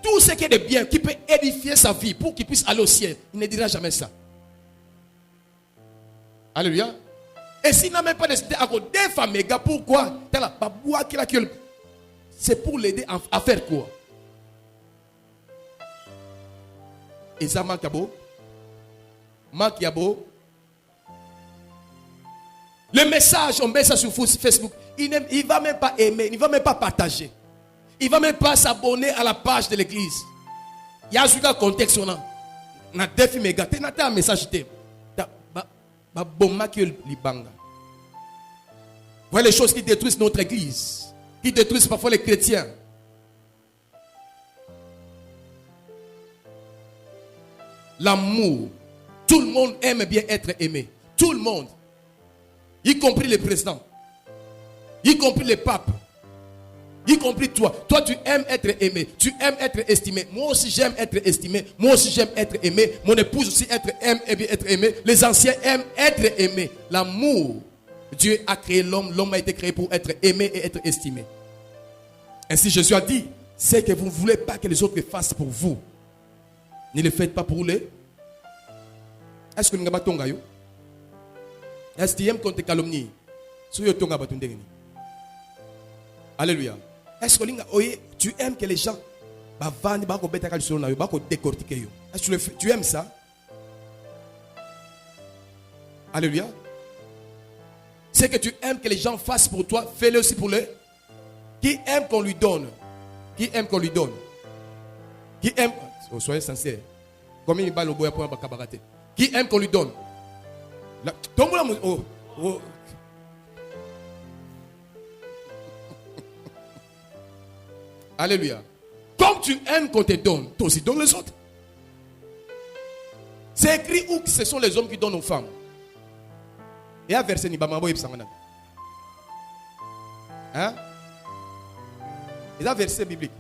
Tout ce qui est de bien, qui peut édifier sa vie pour qu'il puisse aller au ciel, il ne dira jamais ça. Alléluia. Et s'il n'a même pas décidé à des femmes, pourquoi? C'est pour l'aider à faire quoi? Et ça manque à beau. Marc Yabo. Le message, on met ça sur Facebook. Il ne va même pas aimer, il ne va même pas partager. Il ne va même pas s'abonner à la page de l'église. Il y a un contexte. On a des films, il y a un message. Voilà les choses qui détruisent notre église, qui détruisent parfois les chrétiens. L'amour. Tout le monde aime bien être aimé. Tout le monde. Y compris les présidents. Y compris les papes. Y compris toi. Toi, tu aimes être aimé. Tu aimes être estimé. Moi aussi, j'aime être estimé. Moi aussi, j'aime être aimé. Mon épouse aussi aime être aimé. Les anciens aiment être aimés. L'amour. Dieu a créé l'homme. L'homme a été créé pour être aimé et être estimé. Ainsi, Jésus a dit, c'est que vous ne voulez pas que les autres le fassent pour vous. Ne le faites pas pour les. Est-ce que nous avons tonga yo? Est-ce que tu aimes qu'on te calomnie? Alléluia. Est-ce que tu aimes que les gens décortiquer? Est-ce que tu aimes ça? Alléluia. C'est que tu aimes que les gens fassent pour toi, fais-le aussi pour eux. Qui aime qu'on lui donne? Qui aime qu'on lui donne? Qui aime? Soyez sincères. Combien il balle au bois pour un cabaret? Qui aime qu'on lui donne? Alléluia. Comme tu aimes qu'on te donne, toi aussi donne les autres. C'est écrit où ce sont les hommes qui donnent aux femmes. Et à verset hein? Et à verset biblique.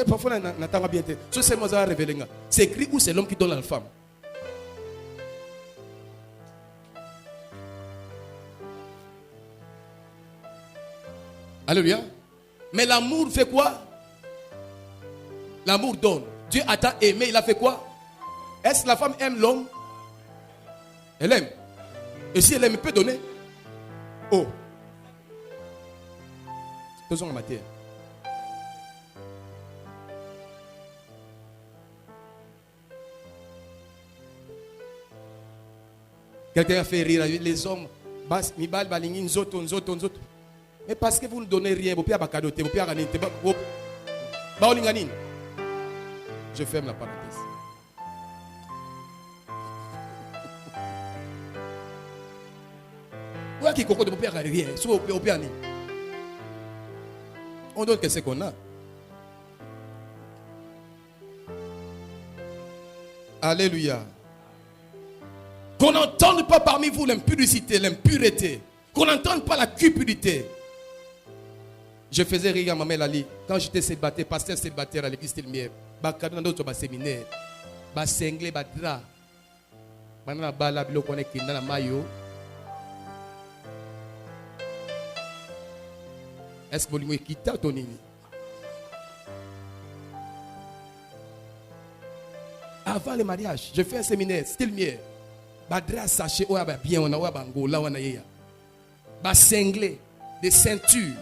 Parfois, c'est écrit où c'est l'homme qui donne à la femme. Alléluia. Mais l'amour fait quoi? L'amour donne. Dieu a tant aimé, il a fait quoi? Est-ce que la femme aime l'homme? Elle aime. Et si elle aime, elle peut donner. Oh. Faisons en matière. Quelqu'un a fait rire les hommes. Mais parce que vous ne donnez rien, je ferme la parenthèse. On donne qu'est-ce qu'on a. Alléluia. Qu'on n'entende pas parmi vous l'impudicité, l'impureté. Qu'on n'entende pas la cupidité. Je faisais rire à ma mère Lali. Quand j'étais célibataire, pasteur célibataire à l'église Telmière. Bakadou dans d'autres séminaires. Basengle, badra. Banana bala bilo kone kinda na mayo. Est-ce que vous voulez quitter ton nini? Avant le mariage, je fais un séminaire, style mieux. Badra sachet, ouais, bien, on a ouais, bangola, on a yé. Basengle, des ceintures.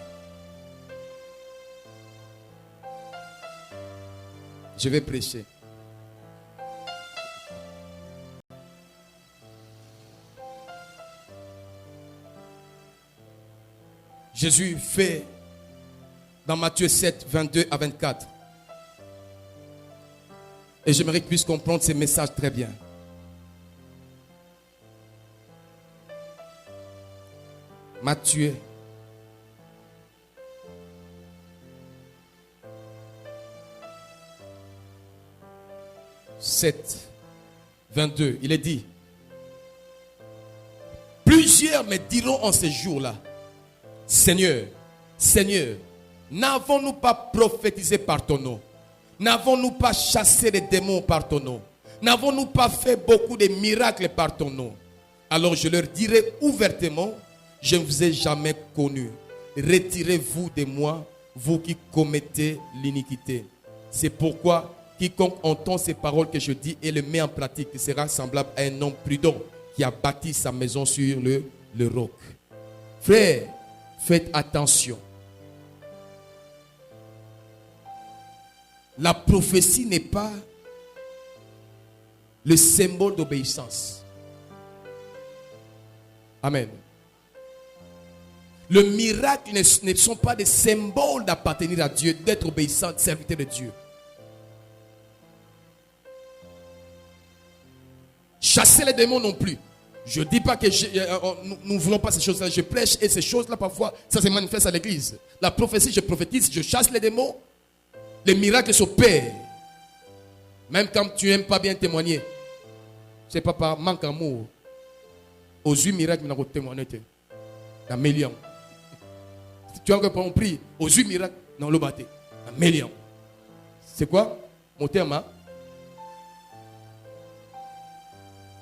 Je vais prêcher. Jésus fait dans Matthieu 7, 22 à 24. Et j'aimerais que puisse comprendre ces messages très bien. Matthieu 7, 22, il est dit: plusieurs me diront en ces jours-là, Seigneur, Seigneur, n'avons-nous pas prophétisé par ton nom? N'avons-nous pas chassé les démons par ton nom? N'avons-nous pas fait beaucoup de miracles par ton nom? Alors je leur dirai ouvertement, je ne vous ai jamais connu. Retirez-vous de moi, vous qui commettez l'iniquité. C'est pourquoi quiconque entend ces paroles que je dis et les met en pratique sera semblable à un homme prudent qui a bâti sa maison sur le roc. Frères, faites attention. La prophétie n'est pas le symbole d'obéissance. Amen. Le miracle ne sont pas des symboles d'appartenir à Dieu, d'être obéissant, de serviteur de Dieu. Chasser les démons non plus. Je ne dis pas que nous ne voulons pas ces choses-là. Je prêche et ces choses-là, parfois, ça se manifeste à l'église. La prophétie, je prophétise, je chasse les démons. Les miracles s'opèrent. Même quand tu n'aimes pas bien témoigner. Ce n'est pas par manque d'amour. Aux yeux miracles, nous avons témoigné. Dans millions. Si tu as compris, aux yeux miracles, nous avons battu. Dans millions. C'est quoi mon terme?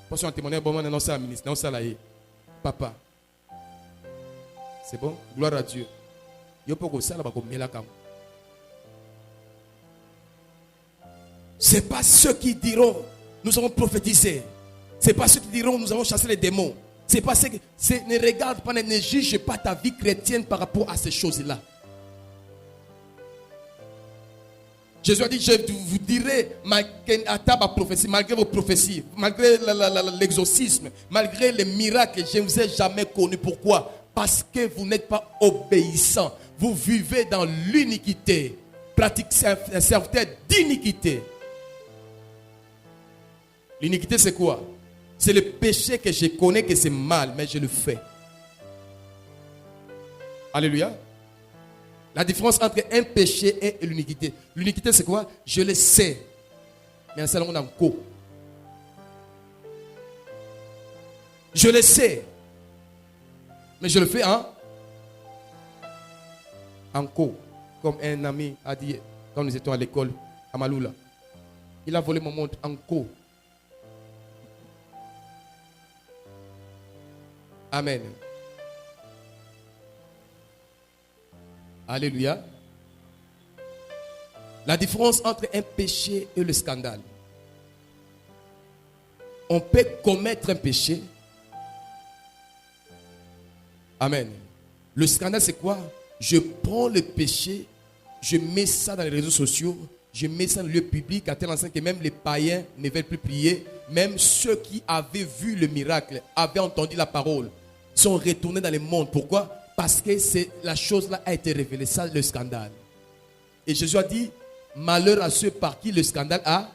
Parce qu'on témoigne, bon, non, ça, ministre, non, ça, là, papa. C'est bon? Gloire à Dieu. Il faut que ça, là, ce n'est pas ceux qui diront, nous avons prophétisé. Ce n'est pas ceux qui diront, nous avons chassé les démons. C'est pas ceux qui ne regarde pas, ne juge pas ta vie chrétienne par rapport à ces choses-là. Jésus a dit, je vous dirai, malgré vos prophéties, malgré l'exorcisme, malgré les miracles, je ne vous ai jamais connu. Pourquoi? Parce que vous n'êtes pas obéissant. Vous vivez dans l'iniquité. Pratiquez un serviteur d'iniquité. L'iniquité, c'est quoi? C'est le péché que je connais que c'est mal, mais je le fais. Alléluia. La différence entre un péché et l'iniquité. L'iniquité, c'est quoi? Je le sais. Mais c'est un co. Je le sais. Mais je le fais en co. Comme un ami a dit quand nous étions à l'école à Maloula. Il a volé mon montre en co. Amen. Alléluia. La différence entre un péché et le scandale. On peut commettre un péché. Amen. Le scandale, c'est quoi? Je prends le péché, je mets ça dans les réseaux sociaux je mets ça dans le lieu public à tel enseigne que même les païens ne veulent plus prier. Même ceux qui avaient vu le miracle, avaient entendu la parole, sont retournés dans le monde. Pourquoi? Parce que la chose-là a été révélée. Ça, le scandale. Et Jésus a dit, malheur à ceux par qui le scandale a.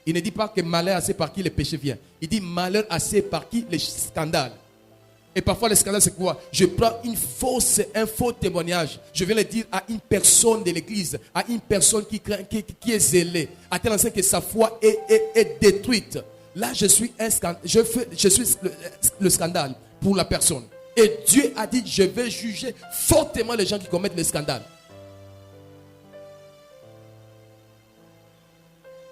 Il ne dit pas que malheur à ceux par qui le péché vient. Il dit malheur à ceux par qui le scandale. Et parfois le scandale c'est quoi? Je prends un faux témoignage. Je viens le dire à une personne de l'église, à une personne qui est zélée, à tel enseigne que sa foi est détruite. Là je suis un scandale. Je suis le scandale pour la personne. Et Dieu a dit, je vais juger fortement les gens qui commettent le scandale.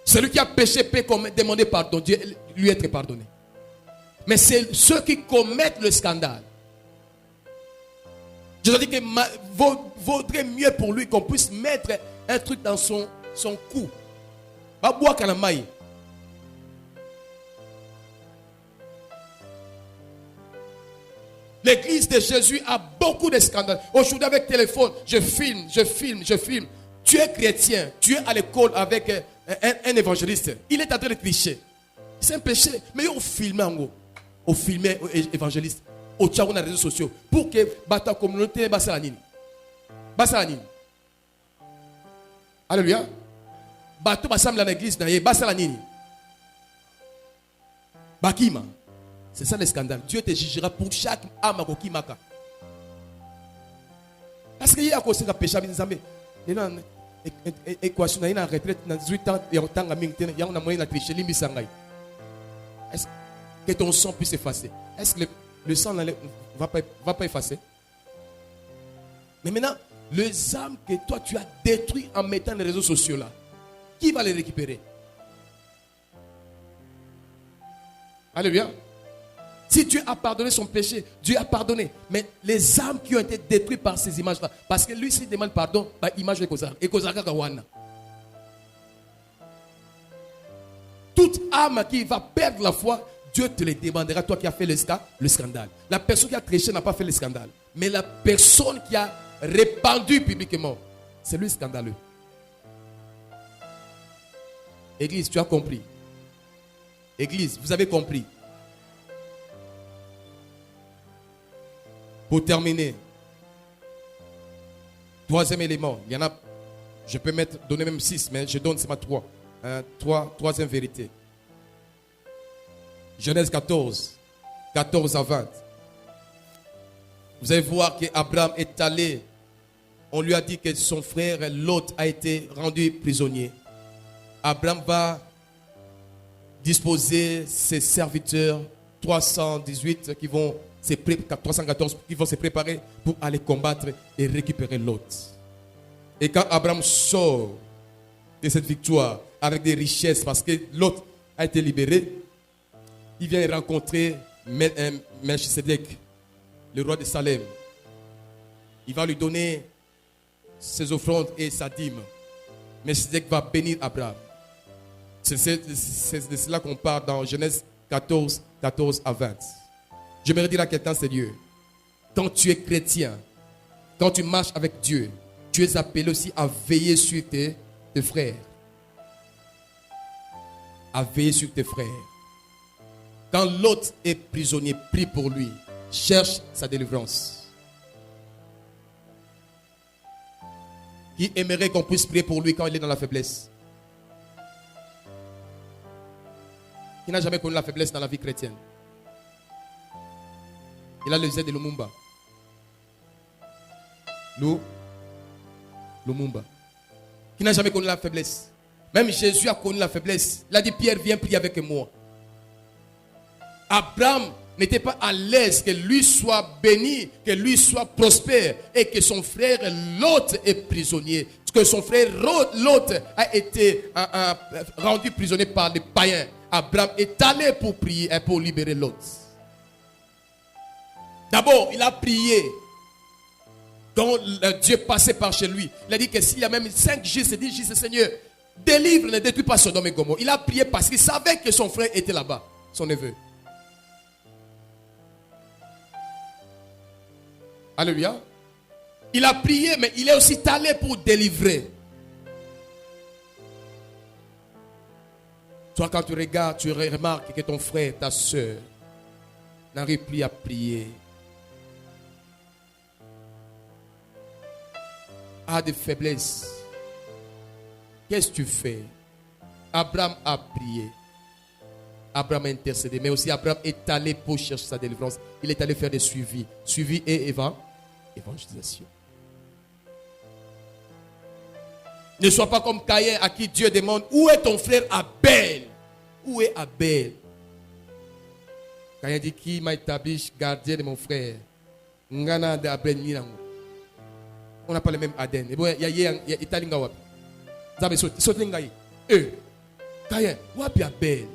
Celui qui a péché peut demander pardon, Dieu lui être pardonné. Mais c'est ceux qui commettent le scandale. Je veux dire que vaudrait mieux pour lui qu'on puisse mettre un truc dans son cou. Va boire kanamaï. L'église de Jésus a beaucoup de scandales. Aujourd'hui avec téléphone, je filme. Tu es chrétien, tu es à l'école avec un évangéliste. Il est en train de tricher. C'est un péché. Mais on filme en gros. On filme évangéliste. On tient les réseaux sociaux. Pour que la communauté basse la nini. Alléluia. Bateau bassemble dans l'église. Basse la nini. Bakima. C'est ça le scandale. Dieu te jugera pour chaque âme qui maka. Parce qu'il y a un péché. Il y a une équation. Il y a une retraite. Il y a 18 ans. Il y a un moyen de tricher. Est-ce que ton sang puisse effacer? Est-ce que le sang ne va pas effacer? Mais maintenant, les âmes que toi tu as détruites en mettant les réseaux sociaux là, qui va les récupérer? Alléluia. Si Dieu a pardonné son péché, Dieu a pardonné. Mais les âmes qui ont été détruites par ces images-là, parce que lui, s'il demande pardon, bah, image de Kozar. Et Kozar Kawana. Toute âme qui va perdre la foi, Dieu te le demandera, toi qui as fait le scandale. La personne qui a triché n'a pas fait le scandale. Mais la personne qui a répandu publiquement, c'est lui scandaleux. Église, tu as compris. Église, vous avez compris. Pour terminer, troisième élément, il y en a, je peux donner même 6, mais je donne seulement 3. Troisième vérité. Genèse 14 à 20. Vous allez voir qu'Abraham est allé, on lui a dit que son frère Lot a été rendu prisonnier. Abraham va disposer ses serviteurs 314 qui vont se préparer pour aller combattre et récupérer Lot. Et quand Abraham sort de cette victoire avec des richesses parce que Lot a été libéré, il vient rencontrer Melchisedec, le roi de Salem. Il va lui donner ses offrandes et sa dîme. Melchisedec va bénir Abraham. C'est de cela qu'on parle dans Genèse 14 à 20. J'aimerais dire à quelqu'un sérieux, quand tu es chrétien, quand tu marches avec Dieu, tu es appelé aussi à veiller sur tes frères. À veiller sur tes frères. Quand l'autre est prisonnier, prie pour lui. Cherche sa délivrance. Qui aimerait qu'on puisse prier pour lui quand il est dans la faiblesse? Qui n'a jamais connu la faiblesse dans la vie chrétienne? Il a le Z de Lumumba. Lumumba. Qui n'a jamais connu la faiblesse? Même Jésus a connu la faiblesse. Il a dit, Pierre, viens prier avec moi. Abraham n'était pas à l'aise que lui soit béni, que lui soit prospère et que son frère Lot est prisonnier. Que son frère Lot a été rendu prisonnier par les païens. Abraham est allé pour prier et pour libérer Lot. D'abord, il a prié. Donc Dieu passait par chez lui. Il a dit que s'il y a même 5 jours, il dit, Seigneur, délivre, ne détruis pas Sodome et Gomorrhe. Il a prié parce qu'il savait que son frère était là-bas, son neveu. Alléluia. Il a prié, mais il est aussi allé pour délivrer. Toi, quand tu regardes, tu remarques que ton frère, ta soeur, n'arrive plus à prier, a des faiblesses. Qu'est-ce que tu fais? Abraham a prié. Abraham a intercédé. Mais aussi Abraham est allé pour chercher sa délivrance. Il est allé faire des suivis. Suivi et évangélisation. Ne sois pas comme Caïn à qui Dieu demande: où est ton frère Abel? Où est Abel? Caïn dit: qui m'a établi gardien de mon frère? Ngana de Abel Nilango. On n'a pas le même ADN. Et bon, il y a Italinga wapi. Zabe sotinga yi. Caïn, wapi Abel?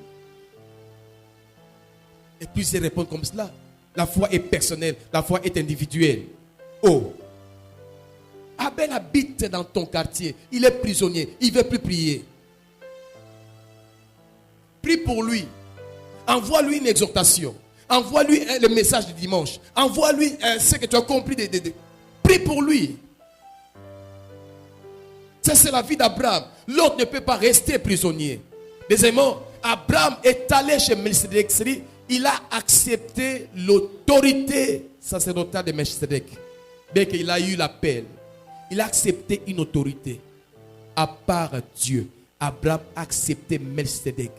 Et puis ils répondent comme cela. La foi est personnelle, la foi est individuelle. Oh, Abel habite dans ton quartier, il est prisonnier, il ne veut plus prier. Prie pour lui. Envoie-lui une exhortation. Envoie-lui le message du dimanche. Envoie-lui ce que tu as compris. Prie pour lui. Ça, c'est la vie d'Abraham. L'autre ne peut pas rester prisonnier. Deuxièmement, Abraham est allé chez Melchizedek. Il a accepté l'autorité sacerdotale de Melchizedek. Dès qu'il a eu l'appel, il a accepté une autorité. À part Dieu, Abraham a accepté Melchizedek.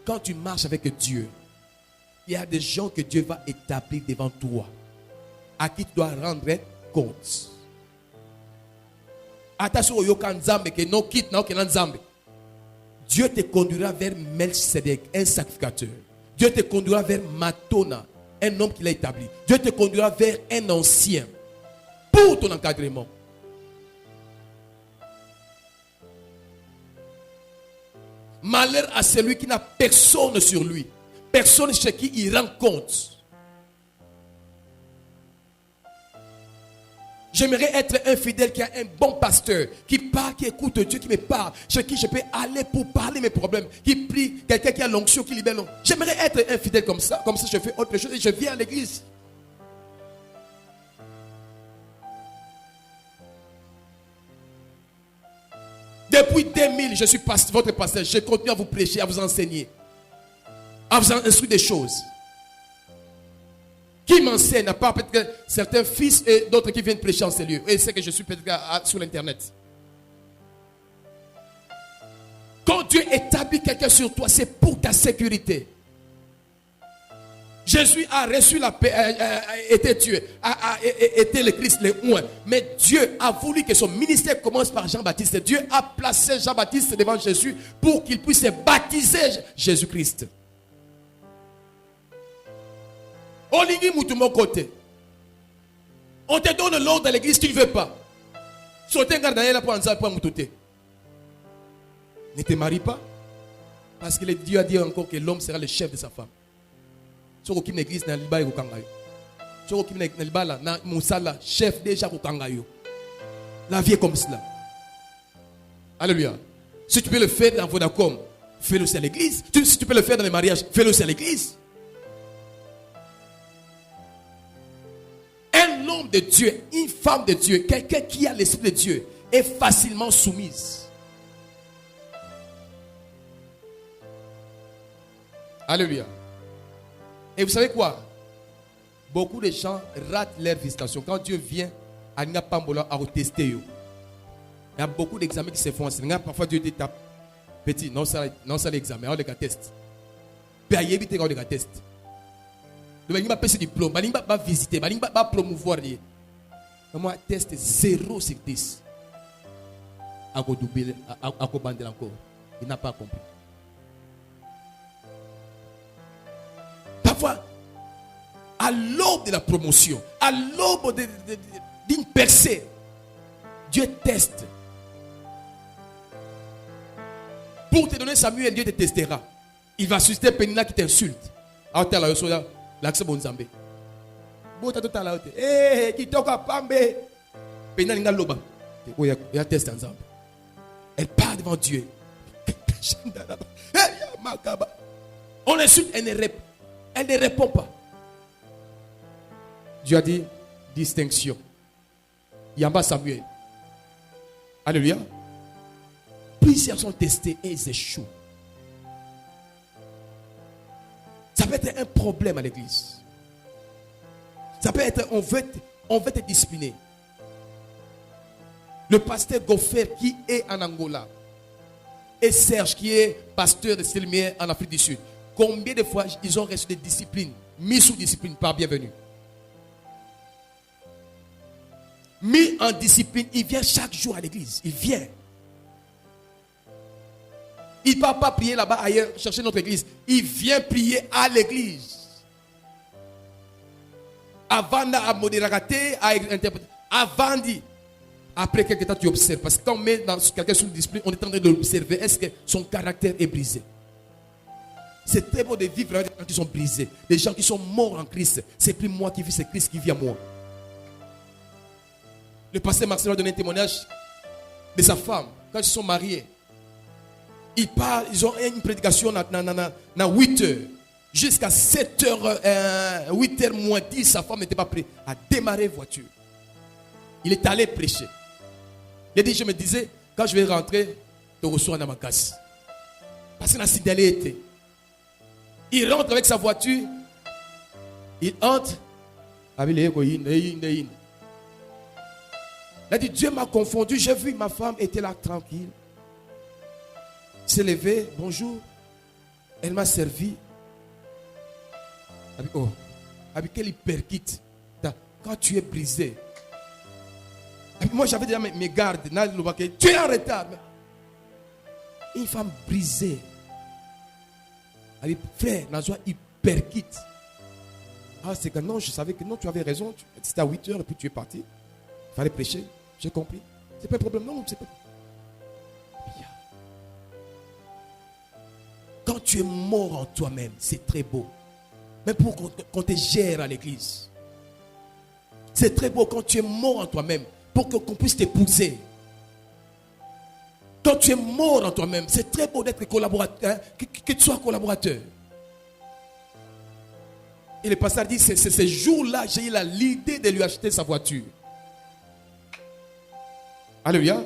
Quand tu marches avec Dieu, il y a des gens que Dieu va établir devant toi, à qui tu dois rendre compte. Attention au yokan Nzambe que non quitte non que Nzambe. Dieu te conduira vers Melchizedek, un sacrificateur. Dieu te conduira vers Matona, un homme qu'il a établi. Dieu te conduira vers un ancien pour ton encadrement. Malheur à celui qui n'a personne sur lui, personne chez qui il rend compte. J'aimerais être un fidèle qui a un bon pasteur, qui parle, qui écoute Dieu, qui me parle, chez qui je peux aller pour parler mes problèmes, qui prie, quelqu'un qui a l'onction, qui libère l'onction. J'aimerais être un fidèle comme ça je fais autre chose et je viens à l'église. Depuis 2000, je suis votre pasteur, je continue à vous prêcher, à vous enseigner, à vous instruire des choses. Qui m'enseigne, à part peut-être certains fils et d'autres qui viennent prêcher en ces lieux. Et c'est que je suis peut-être sur l'internet. Quand Dieu établit quelqu'un sur toi, c'est pour ta sécurité. Jésus a reçu la paix, était Dieu, était le Christ, le oint. Mais Dieu a voulu que son ministère commence par Jean-Baptiste. Dieu a placé Jean-Baptiste devant Jésus pour qu'il puisse baptiser Jésus-Christ. On te donne l'ordre à l'église, tu ne veux pas. Ne te marie pas. Parce que Dieu a dit encore que l'homme sera le chef de sa femme. Chef déjà. La vie est comme cela. Alléluia. Si tu peux le faire dans Vodacom, fais-le aussi à l'église. Si tu peux le faire dans les mariages, fais-le aussi à l'église. Un homme de Dieu, une femme de Dieu, quelqu'un qui a l'esprit de Dieu est facilement soumise. Alléluia. Et vous savez quoi? Beaucoup de gens ratent leur visitation. Quand Dieu vient, à Pambola à tester. Il y a beaucoup d'examens qui se font. Parfois Dieu dit petit, non ça l'examen, on les teste. Puis il y a évité qu'on les teste. Il va passer diplôme, il va visiter, il va promouvoir. Moi, test 0 sur 10. À doubler, à bander encore. Il n'a pas compris. Parfois, à l'aube de la promotion, à l'aube d'une percée, Dieu teste. Pour te donner Samuel, Dieu te testera. Il va susciter Pénina qui t'insulte. L'accès bon Zambé. Bota tout à l'heure. Qui toka pambe. Pénina n'inga loba. Il y a test ensemble. Elle part devant Dieu. On l'insulte, elle ne répond pas. Dieu a dit distinction. Yamba Samuel. Alléluia. Prie Plusieurs sont testés et ils échouent. Ça peut être un problème à l'église. Ça peut être, on veut te discipliner. Le pasteur Goffer qui est en Angola et Serge qui est pasteur de Stelmier en Afrique du Sud. Combien de fois ils ont reçu des disciplines, mis sous discipline par bienvenue. Mis en discipline, il vient chaque jour à l'église. Il vient. Il ne part pas prier là-bas ailleurs, chercher notre église. Il vient prier à l'église. Avant à modérater, à interpréter. Avant dit. Après quelques temps, tu observes. Parce que quand on met dans quelqu'un sous discipline, on est en train de l'observer. Est-ce que son caractère est brisé? C'est très beau de vivre avec des gens qui sont brisés. Des gens qui sont morts en Christ. C'est plus moi qui vis, c'est Christ qui vit en moi. Le pasteur Marcel a donné un témoignage de sa femme. Quand ils sont mariés, ils parlent, ils ont une prédication dans 8 heures. Jusqu'à 7 heures, 8 heures moins 10, sa femme n'était pas prête à démarrer voiture. Il est allé prêcher. Il a dit, je me disais, quand je vais rentrer, je reçois dans ma casse. Parce que la sidélé était. Il rentre avec sa voiture. Il entre. Il a dit, Dieu m'a confondu. J'ai vu ma femme était là tranquille. S'est levée, bonjour. Elle m'a servi. Oh, avec quel hyperkit. Quand tu es brisé. Moi j'avais déjà mes gardes. Tu es en retard. Une femme brisée. Elle dit, frère, Nazwa hyperkit. Ah, c'est que non, je savais que non, tu avais raison. C'était à 8 heures et puis tu es parti. Il fallait prêcher. J'ai compris. C'est pas un problème. Non, c'est pas. Quand tu es mort en toi-même, c'est très beau. Même pour qu'on te gère à l'église. C'est très beau quand tu es mort en toi-même. Pour qu'on puisse t'épouser. Quand tu es mort en toi-même, c'est très beau d'être collaborateur. Que tu sois collaborateur. Et le pasteur dit, c'est ce jour-là, j'ai eu l'idée de lui acheter sa voiture. Alléluia.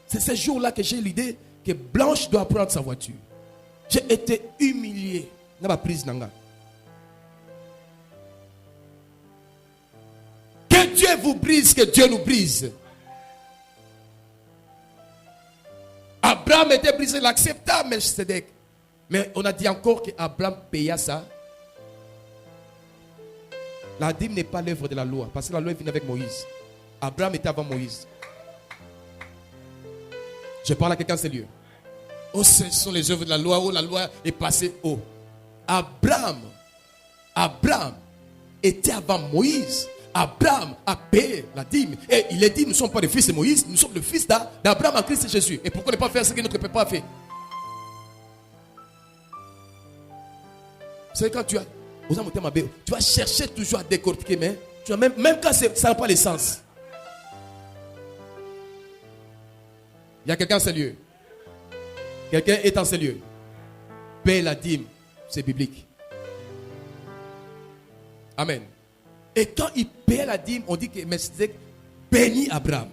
C'est ce jour-là que j'ai eu l'idée que Blanche doit prendre sa voiture. J'ai été humilié. N'a pas prise nanga. Que Dieu vous brise, que Dieu nous brise. Abraham était brisé, il accepta Melchizedek. Mais on a dit encore qu'Abraham paya ça. La dîme n'est pas l'œuvre de la loi. Parce que la loi est venue avec Moïse. Abraham était avant Moïse. Je parle à quelqu'un sérieux. Oh, ce sont les œuvres de la loi. Oh, la loi est passée. Oh, Abraham était avant Moïse. Abraham a payé la dîme. Et il est dit, nous ne sommes pas les fils de Moïse, nous sommes le fils d'Abraham en Christ Jésus. Et pourquoi ne pas faire ce que notre papa a fait? Vous savez, quand tu vas chercher toujours à décortiquer, mais même quand ça n'a pas l'essence. Il y a quelqu'un en ces lieux. Quelqu'un est en ces lieux. Paye la dîme. C'est biblique. Amen. Et quand il paye la dîme, on dit que Melchizedek bénit Abraham.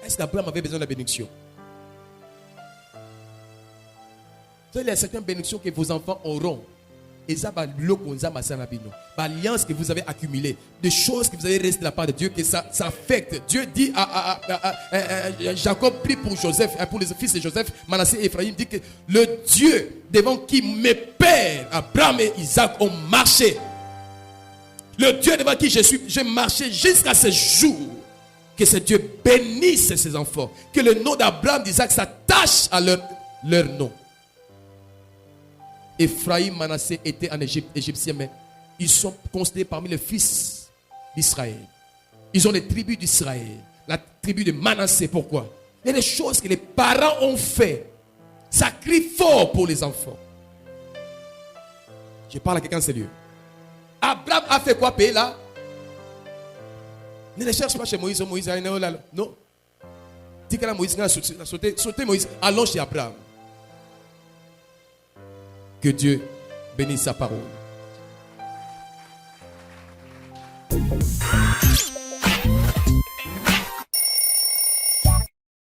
Est-ce qu'Abraham avait besoin de la bénédiction? Vous savez, il y a certaines bénédictions que vos enfants auront. Et ça va l'alliance que vous avez accumulée, des choses que vous avez reçues de la part de Dieu, que ça affecte. Dieu dit Jacob prie pour Joseph, pour les fils de Joseph, Manassé et Ephraïm, dit que le Dieu devant qui mes pères, Abraham et Isaac, ont marché. Le Dieu devant qui j'ai marché jusqu'à ce jour. Que ce Dieu bénisse ses enfants. Que le nom d'Abraham, d'Isaac s'attache à leur nom. Ephraïm, Manassé étaient en Égypte, égyptiens, mais ils sont considérés parmi les fils d'Israël. Ils ont les tribus d'Israël. La tribu de Manassé, pourquoi? Il y a des choses que les parents ont fait. Ça crie fort pour les enfants. Je parle à quelqu'un de sérieux. Abraham a fait quoi, payer là? Ne les cherche pas chez Moïse. Moïse non. Dis que là, Moïse a sauté Moïse. Allons chez Abraham. Que Dieu bénisse sa parole.